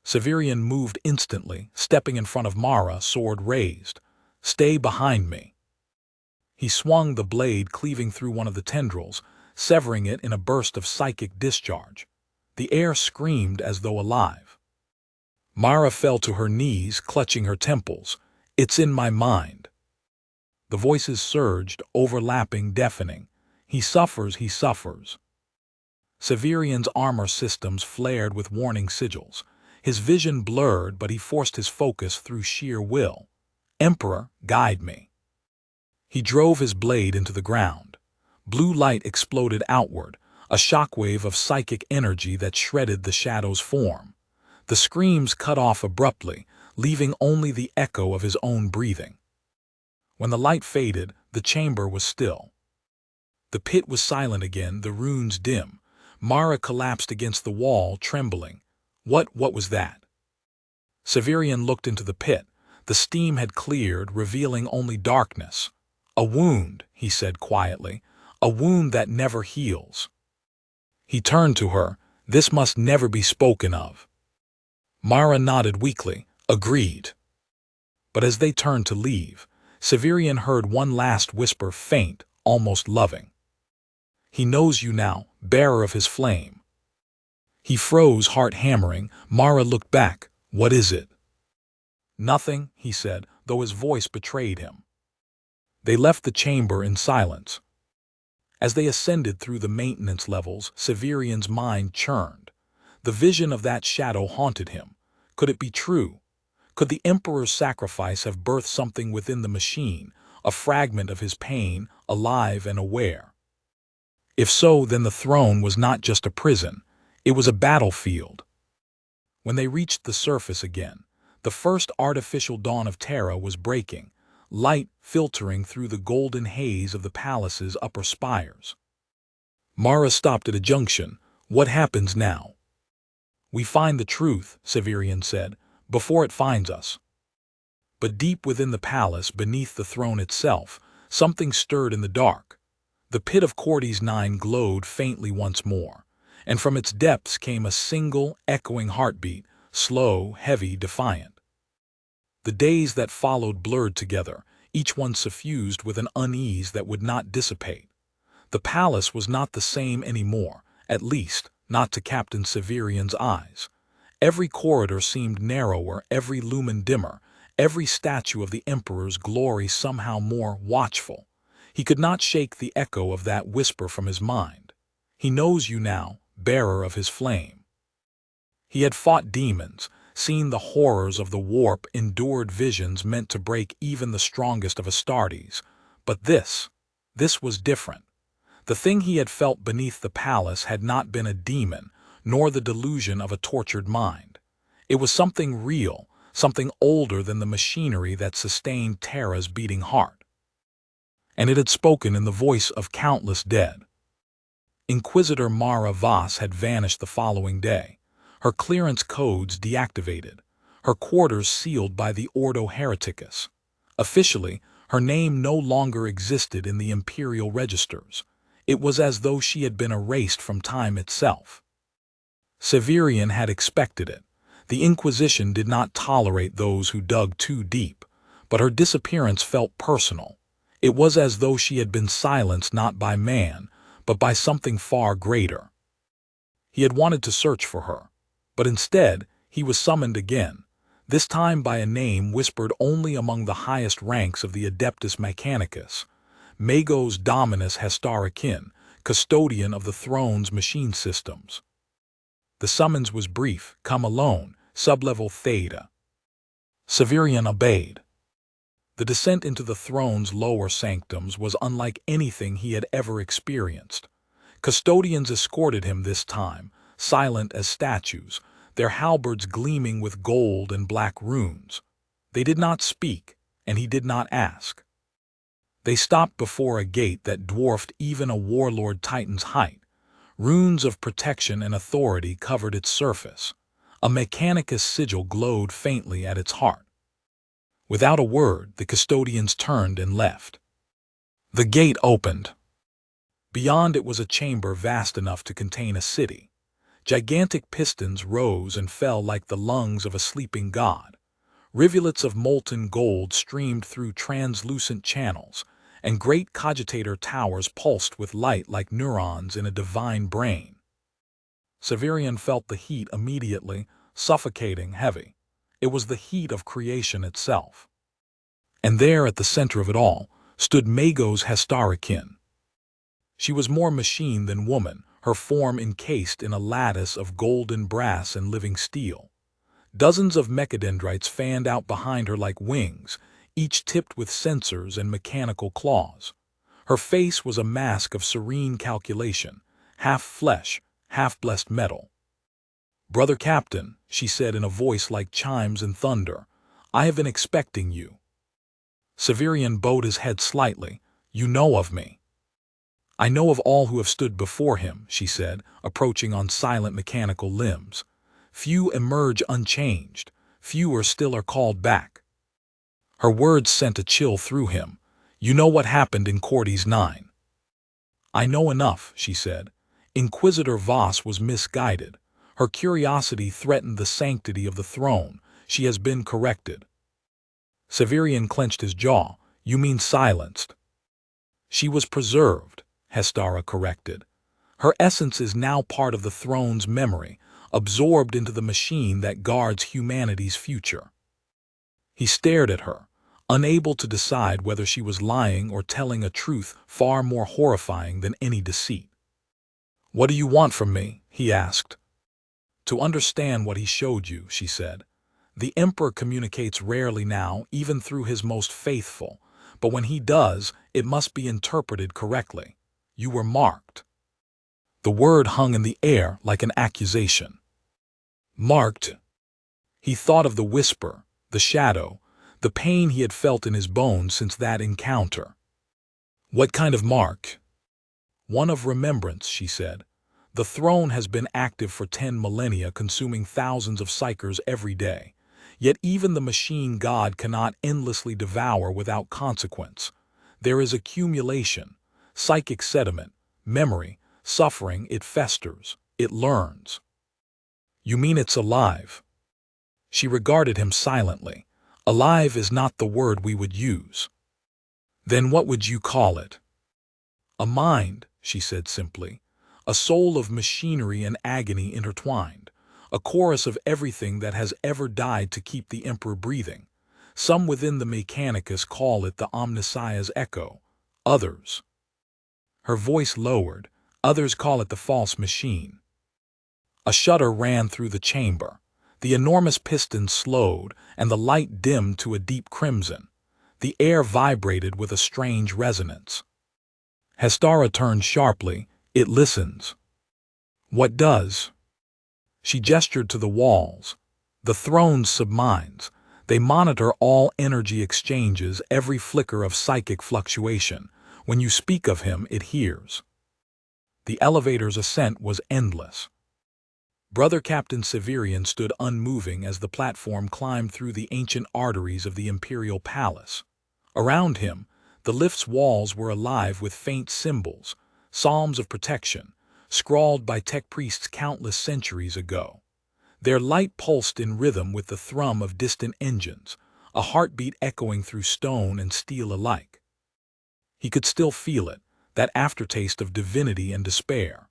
Severian moved instantly, stepping in front of Mara, sword raised. Stay behind me. He swung the blade, cleaving through one of the tendrils, severing it in a burst of psychic discharge. The air screamed as though alive. Mara fell to her knees, clutching her temples. It's in my mind. The voices surged, overlapping, deafening. He suffers, he suffers. Severian's armor systems flared with warning sigils. His vision blurred, but he forced his focus through sheer will. Emperor, guide me. He drove his blade into the ground. Blue light exploded outward, a shockwave of psychic energy that shredded the shadow's form. The screams cut off abruptly, leaving only the echo of his own breathing. When the light faded, the chamber was still. The pit was silent again, the runes dim. Mara collapsed against the wall, trembling. What was that? Severian looked into the pit. The steam had cleared, revealing only darkness. A wound, he said quietly. A wound that never heals. He turned to her. This must never be spoken of. Mara nodded weakly. Agreed. But as they turned to leave, Severian heard one last whisper, faint, almost loving. He knows you now, bearer of his flame. He froze, heart hammering. Mara looked back. What is it? Nothing, he said, though his voice betrayed him. They left the chamber in silence. As they ascended through the maintenance levels, Severian's mind churned. The vision of that shadow haunted him. Could it be true? Could the Emperor's sacrifice have birthed something within the machine, a fragment of his pain, alive and aware? If so, then the throne was not just a prison, it was a battlefield. When they reached the surface again, the first artificial dawn of Terra was breaking, light filtering through the golden haze of the palace's upper spires. Mara stopped at a junction. What happens now? We find the truth, Severian said, before it finds us. But deep within the palace, beneath the throne itself, something stirred in the dark. The pit of Cordy's Nine glowed faintly once more, and from its depths came a single, echoing heartbeat, slow, heavy, defiant. The days that followed blurred together, each one suffused with an unease that would not dissipate. The palace was not the same anymore, at least, not to Captain Severian's eyes. Every corridor seemed narrower, every lumen dimmer, every statue of the Emperor's glory somehow more watchful. He could not shake the echo of that whisper from his mind. He knows you now, bearer of his flame. He had fought demons, seen the horrors of the warp, endured visions meant to break even the strongest of Astartes. But this was different. The thing he had felt beneath the palace had not been a demon, nor the delusion of a tortured mind. It was something real, something older than the machinery that sustained Terra's beating heart. And it had spoken in the voice of countless dead. Inquisitor Mara Voss had vanished the following day, her clearance codes deactivated, her quarters sealed by the Ordo Hereticus. Officially, her name no longer existed in the imperial registers. It was as though she had been erased from time itself. Severian had expected it. The Inquisition did not tolerate those who dug too deep, but her disappearance felt personal. It was as though she had been silenced not by man, but by something far greater. He had wanted to search for her, but instead he was summoned again, this time by a name whispered only among the highest ranks of the Adeptus Mechanicus, Magos Dominus Hestarakin, custodian of the throne's machine systems. The summons was brief, come alone, sublevel Theta. Severian obeyed. The descent into the throne's lower sanctums was unlike anything he had ever experienced. Custodians escorted him this time, silent as statues, their halberds gleaming with gold and black runes. They did not speak, and he did not ask. They stopped before a gate that dwarfed even a warlord titan's height. Runes of protection and authority covered its surface. A Mechanicus sigil glowed faintly at its heart. Without a word, the custodians turned and left. The gate opened. Beyond it was a chamber vast enough to contain a city. Gigantic pistons rose and fell like the lungs of a sleeping god. Rivulets of molten gold streamed through translucent channels, and great cogitator towers pulsed with light like neurons in a divine brain. Severian felt the heat immediately, suffocating, heavy. It was the heat of creation itself. And there, at the center of it all, stood Magos Hestarakin. She was more machine than woman, her form encased in a lattice of golden brass and living steel. Dozens of mechadendrites fanned out behind her like wings, each tipped with sensors and mechanical claws. Her face was a mask of serene calculation, half flesh, half blessed metal. "Brother Captain," she said in a voice like chimes and thunder, "I have been expecting you." Severian bowed his head slightly. "You know of me." "I know of all who have stood before him," she said, approaching on silent mechanical limbs. "Few emerge unchanged, fewer still are called back." Her words sent a chill through him. "You know what happened in Cordy's Nine." "I know enough," she said. Inquisitor Voss was misguided. Her curiosity threatened the sanctity of the throne. She has been corrected. Severian clenched his jaw. "You mean silenced." "She was preserved," Hestara corrected. "Her essence is now part of the throne's memory, absorbed into the machine that guards humanity's future." He stared at her, unable to decide whether she was lying or telling a truth far more horrifying than any deceit. "What do you want from me?" he asked. "To understand what he showed you," she said. "The Emperor communicates rarely now, even through his most faithful, but when he does, it must be interpreted correctly. You were marked." The word hung in the air like an accusation. Marked. He thought of the whisper, the shadow, the pain he had felt in his bones since that encounter. What kind of mark? One of remembrance, she said. The throne has been active for 10 millennia, consuming thousands of psychers every day. Yet even the machine god cannot endlessly devour without consequence. There is accumulation, psychic sediment, memory, suffering. It festers, it learns. You mean it's alive? She regarded him silently. Alive is not the word we would use. Then what would you call it? A mind, she said simply. A soul of machinery and agony intertwined. A chorus of everything that has ever died to keep the Emperor breathing. Some within the Mechanicus call it the Omnissiah's echo. Others. Her voice lowered. Others call it the false machine. A shudder ran through the chamber. The enormous piston slowed, and the light dimmed to a deep crimson. The air vibrated with a strange resonance. Hestara turned sharply. It listens. What does? She gestured to the walls. The throne's subminds. They monitor all energy exchanges, every flicker of psychic fluctuation. When you speak of him, it hears. The elevator's ascent was endless. Brother Captain Severian stood unmoving as the platform climbed through the ancient arteries of the imperial palace. Around him, the lift's walls were alive with faint symbols, psalms of protection, scrawled by tech priests countless centuries ago. Their light pulsed in rhythm with the thrum of distant engines, a heartbeat echoing through stone and steel alike. He could still feel it, that aftertaste of divinity and despair,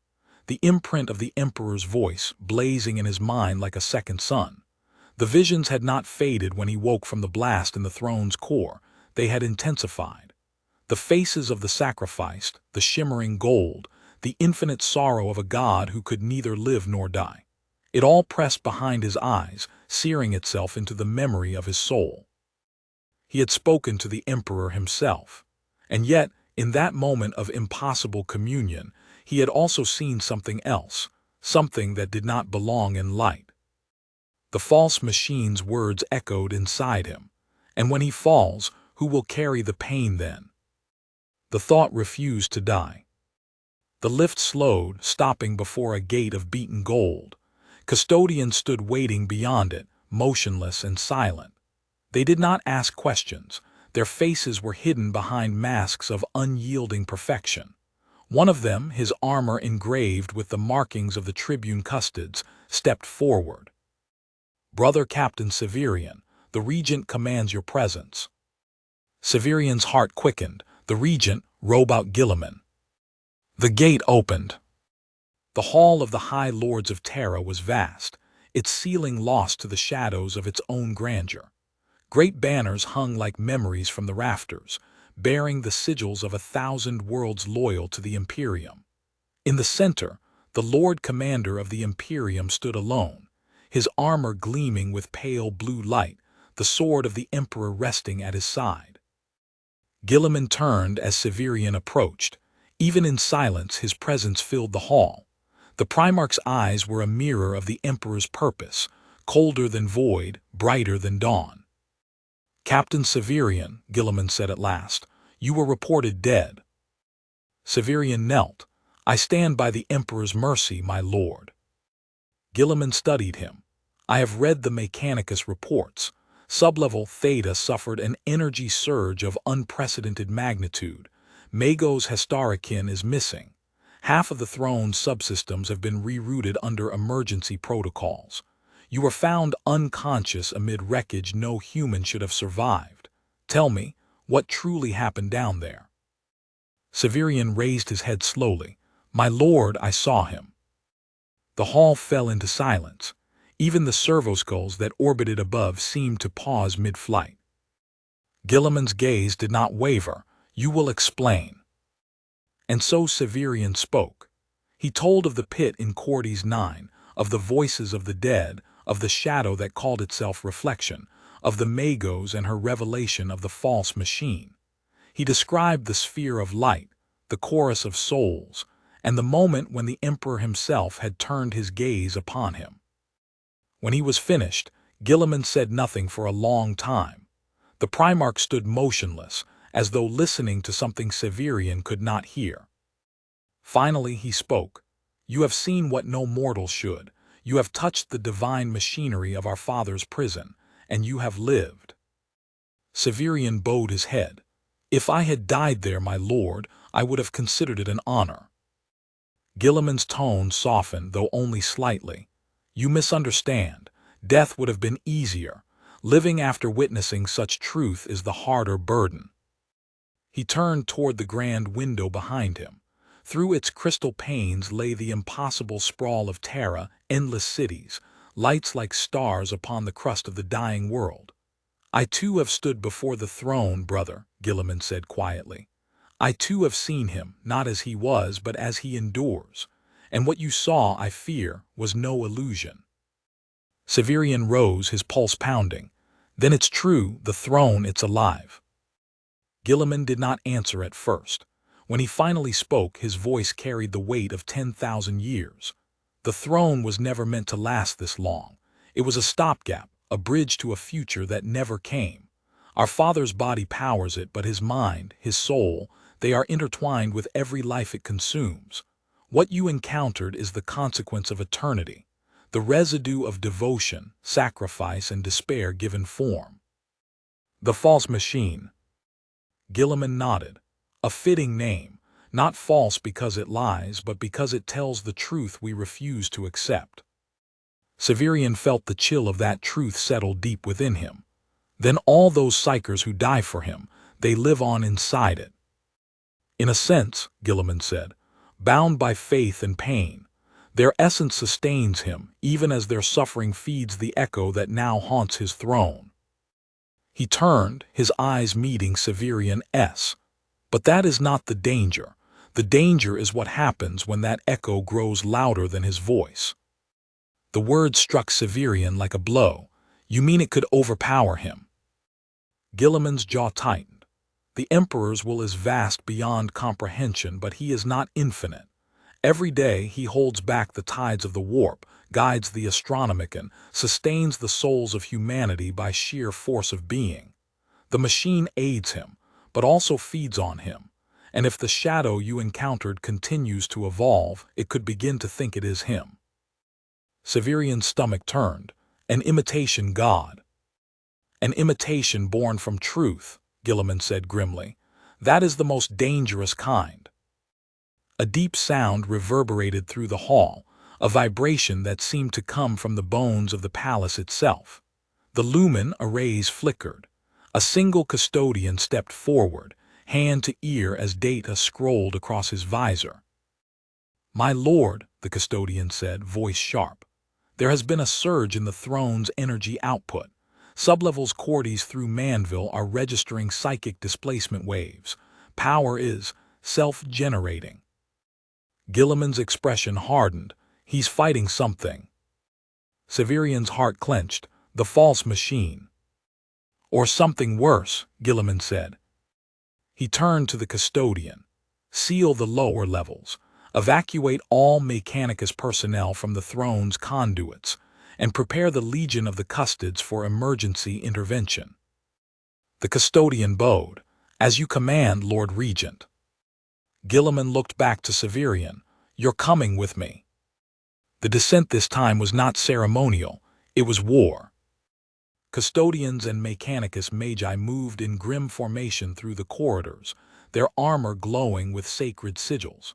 the imprint of the Emperor's voice blazing in his mind like a second sun. The visions had not faded when he woke from the blast in the throne's core. They had intensified. The faces of the sacrificed, the shimmering gold, the infinite sorrow of a god who could neither live nor die. It all pressed behind his eyes, searing itself into the memory of his soul. He had spoken to the Emperor himself. And yet, in that moment of impossible communion, he had also seen something else, something that did not belong in light. The false machine's words echoed inside him. And when he falls, who will carry the pain then? The thought refused to die. The lift slowed, stopping before a gate of beaten gold. Custodians stood waiting beyond it, motionless and silent. They did not ask questions. Their faces were hidden behind masks of unyielding perfection. One of them, his armor engraved with the markings of the tribune custodes, stepped forward. Brother Captain Severian, the regent commands your presence. Severian's heart quickened. The regent, Robot Guilliman. The gate opened. The hall of the High Lords of Terra was vast, its ceiling lost to the shadows of its own grandeur. Great banners hung like memories from the rafters, bearing the sigils of 1,000 worlds loyal to the Imperium. In the center, the Lord Commander of the Imperium stood alone, his armor gleaming with pale blue light, the sword of the Emperor resting at his side. Guilliman turned as Severian approached. Even in silence, his presence filled the hall. The Primarch's eyes were a mirror of the Emperor's purpose, colder than void, brighter than dawn. Captain Severian, Guilliman said at last, you were reported dead. Severian knelt. I stand by the Emperor's mercy, my lord. Guilliman studied him. I have read the Mechanicus reports. Sublevel Theta suffered an energy surge of unprecedented magnitude. Mago's Hestarakin is missing. Half of the throne's subsystems have been rerouted under emergency protocols. You were found unconscious amid wreckage no human should have survived. Tell me, what truly happened down there? Severian raised his head slowly. My lord, I saw him. The hall fell into silence. Even the servoskulls that orbited above seemed to pause mid-flight. Guilliman's gaze did not waver. You will explain. And so Severian spoke. He told of the pit in Cordes 9, of the voices of the dead, of the shadow that called itself reflection, of the Magos and her revelation of the false machine. He described the sphere of light, the chorus of souls, and the moment when the Emperor himself had turned his gaze upon him. When he was finished, Gilliman said nothing for a long time. The Primarch stood motionless, as though listening to something Severian could not hear. Finally he spoke. "You have seen what no mortal should. You have touched the divine machinery of our father's prison, and you have lived." Severian bowed his head. "If I had died there, my lord, I would have considered it an honor." Gilliman's tone softened, though only slightly. "You misunderstand. Death would have been easier. Living after witnessing such truth is the harder burden." He turned toward the grand window behind him. Through its crystal panes lay the impossible sprawl of Terra, endless cities, lights like stars upon the crust of the dying world. "I too have stood before the throne, brother," Gilliman said quietly. "I too have seen him, not as he was, but as he endures. And what you saw, I fear, was no illusion." Severian rose, his pulse pounding. "Then it's true, the throne, it's alive." Gilliman did not answer at first. When he finally spoke, his voice carried the weight of 10,000 years. "The throne was never meant to last this long. It was a stopgap, a bridge to a future that never came. Our father's body powers it, but his mind, his soul, they are intertwined with every life it consumes. What you encountered is the consequence of eternity, the residue of devotion, sacrifice, and despair given form." "The false machine." Gilliman nodded. "A fitting name, not false because it lies, but because it tells the truth we refuse to accept." Severian felt the chill of that truth settle deep within him. "Then all those psychers who die for him, they live on inside it." "In a sense," Gilliman said, "bound by faith and pain. Their essence sustains him, even as their suffering feeds the echo that now haunts his throne." He turned, his eyes meeting Severian's. "But that is not the danger. The danger is what happens when that echo grows louder than his voice." The word struck Severian like a blow. "You mean it could overpower him?" Gilliman's jaw tightened. "The Emperor's will is vast beyond comprehension, but he is not infinite. Every day he holds back the tides of the warp, guides the astronomicon, sustains the souls of humanity by sheer force of being. The machine aids him, but also feeds on him, and if the shadow you encountered continues to evolve, it could begin to think it is him." Severian's stomach turned. "An imitation god." "An imitation born from truth," Gilliman said grimly. "That is the most dangerous kind." A deep sound reverberated through the hall, a vibration that seemed to come from the bones of the palace itself. The lumen arrays flickered. A single custodian stepped forward, hand to ear as data scrolled across his visor. "My lord," the custodian said, voice sharp, "there has been a surge in the throne's energy output. Sublevels Cordes through Manville are registering psychic displacement waves. Power is self-generating." Gilliman's expression hardened. "He's fighting something." Severian's heart clenched. "The false machine." "Or something worse," Gilliman said. He turned to the custodian. "Seal the lower levels. Evacuate all Mechanicus personnel from the throne's conduits, and prepare the Legion of the Custodes for emergency intervention." The custodian bowed. "As you command, Lord Regent." Gilliman looked back to Severian. "You're coming with me." The descent this time was not ceremonial, it was war. Custodians and Mechanicus Magi moved in grim formation through the corridors, their armor glowing with sacred sigils.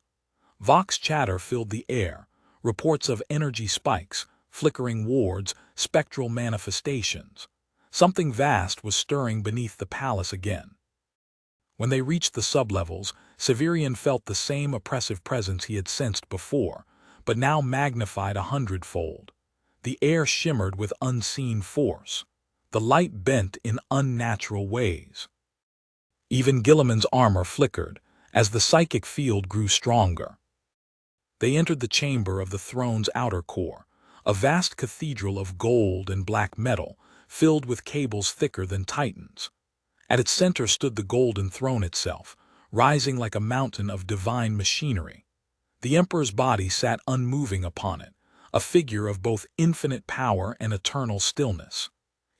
Vox chatter filled the air, reports of energy spikes, flickering wards, spectral manifestations. Something vast was stirring beneath the palace again. When they reached the sublevels, Severian felt the same oppressive presence he had sensed before, but now magnified 100-fold. The air shimmered with unseen force. The light bent in unnatural ways. Even Gilliman's armor flickered, as the psychic field grew stronger. They entered the chamber of the throne's outer core, a vast cathedral of gold and black metal, filled with cables thicker than titans. At its center stood the golden throne itself, rising like a mountain of divine machinery. The Emperor's body sat unmoving upon it, a figure of both infinite power and eternal stillness.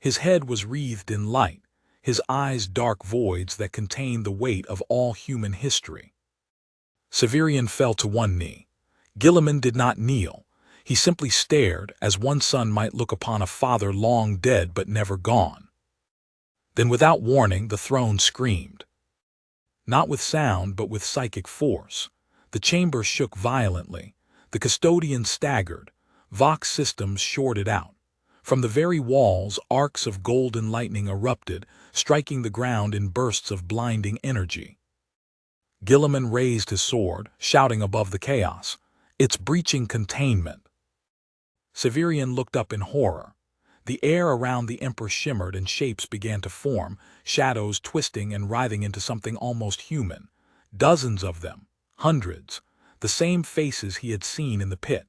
His head was wreathed in light, his eyes dark voids that contained the weight of all human history. Severian fell to one knee. Gilliman did not kneel. He simply stared, as one son might look upon a father long dead but never gone. Then without warning the throne screamed. Not with sound but with psychic force. The chamber shook violently. The custodians staggered. Vox systems shorted out. From the very walls, arcs of golden lightning erupted, striking the ground in bursts of blinding energy. Gilliman raised his sword, shouting above the chaos, "It's breaching containment." Severian looked up in horror. The air around the Emperor shimmered and shapes began to form, shadows twisting and writhing into something almost human. Dozens of them, hundreds, the same faces he had seen in the pit.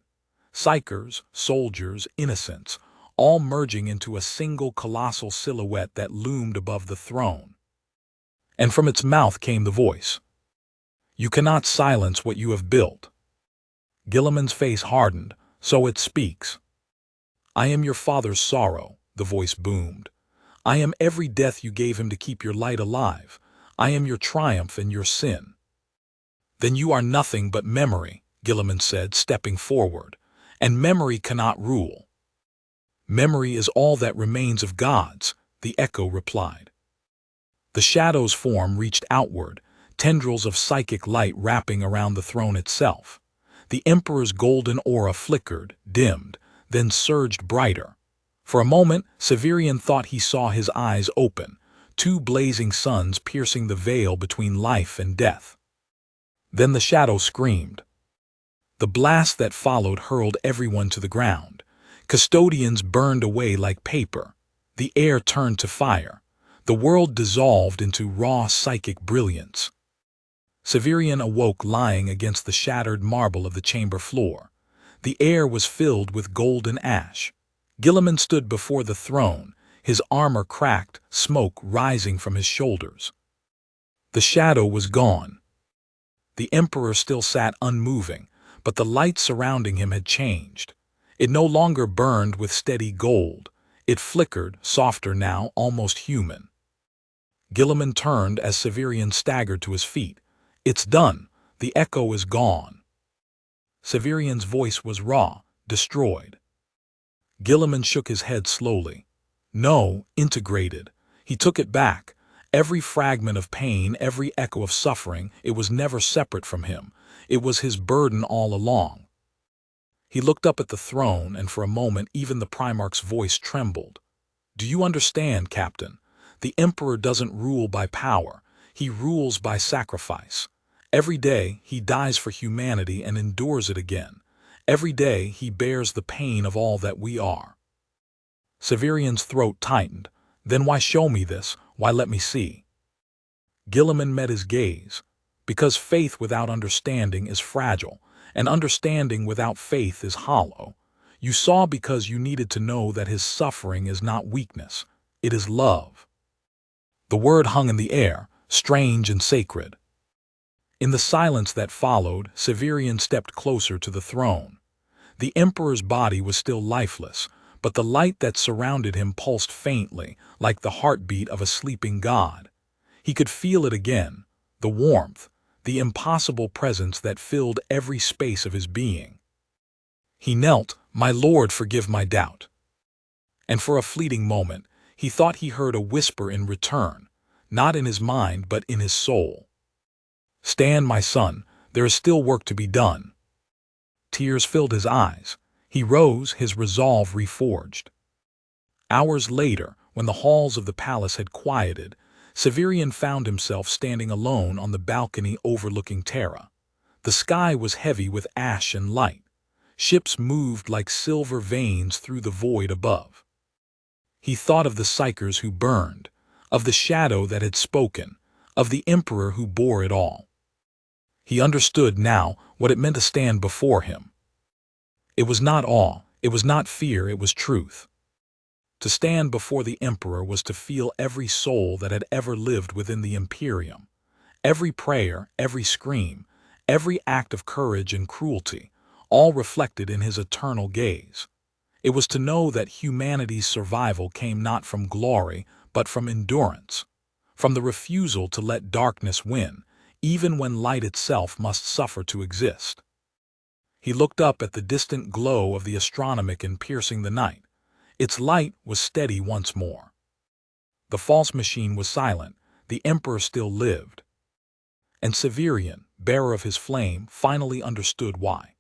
Psychers, soldiers, innocents, all merging into a single colossal silhouette that loomed above the throne. And from its mouth came the voice. "You cannot silence what you have built." Gilliman's face hardened. "So it speaks." "I am your father's sorrow," the voice boomed. "I am every death you gave him to keep your light alive. I am your triumph and your sin." "Then you are nothing but memory," Gilliman said, stepping forward. "And memory cannot rule." "Memory is all that remains of gods," the echo replied. The shadow's form reached outward, tendrils of psychic light wrapping around the throne itself. The Emperor's golden aura flickered, dimmed, then surged brighter. For a moment, Severian thought he saw his eyes open, two blazing suns piercing the veil between life and death. Then the shadow screamed. The blast that followed hurled everyone to the ground. Custodians burned away like paper. The air turned to fire. The world dissolved into raw psychic brilliance. Severian awoke lying against the shattered marble of the chamber floor. The air was filled with golden ash. Gilliman stood before the throne, his armor cracked, smoke rising from his shoulders. The shadow was gone. The Emperor still sat unmoving, but the light surrounding him had changed. It no longer burned with steady gold. It flickered, softer now, almost human. Gilliman turned as Severian staggered to his feet. "It's done. The echo is gone." Severian's voice was raw, destroyed. Gilliman shook his head slowly. "No, integrated." He took it back. Every fragment of pain, every echo of suffering, it was never separate from him. It was his burden all along. He looked up at the throne, and for a moment even the Primarch's voice trembled. "Do you understand, Captain? The Emperor doesn't rule by power. He rules by sacrifice. Every day he dies for humanity and endures it again. Every day he bears the pain of all that we are." Severian's throat tightened. "Then why show me this? Why let me see?" Gilliman met his gaze. "Because faith without understanding is fragile, and understanding without faith is hollow. You saw because you needed to know that his suffering is not weakness. It is love." The word hung in the air, strange and sacred. In the silence that followed, Severian stepped closer to the throne. The Emperor's body was still lifeless, but the light that surrounded him pulsed faintly, like the heartbeat of a sleeping god. He could feel it again, the warmth, the impossible presence that filled every space of his being. He knelt. "My lord, forgive my doubt." And for a fleeting moment, he thought he heard a whisper in return, not in his mind but in his soul. "Stand, my son, there is still work to be done." Tears filled his eyes. He rose, his resolve reforged. Hours later, when the halls of the palace had quieted, Severian found himself standing alone on the balcony overlooking Terra. The sky was heavy with ash and light. Ships moved like silver veins through the void above. He thought of the psychers who burned, of the shadow that had spoken, of the Emperor who bore it all. He understood now what it meant to stand before him. It was not awe, it was not fear, it was truth. To stand before the Emperor was to feel every soul that had ever lived within the Imperium. Every prayer, every scream, every act of courage and cruelty, all reflected in his eternal gaze. It was to know that humanity's survival came not from glory, but from endurance, from the refusal to let darkness win, even when light itself must suffer to exist. He looked up at the distant glow of the astronomican piercing the night. Its light was steady once more. The false machine was silent, the Emperor still lived. And Severian, bearer of his flame, finally understood why.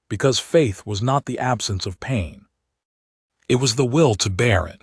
Because faith was not the absence of pain. It was the will to bear it.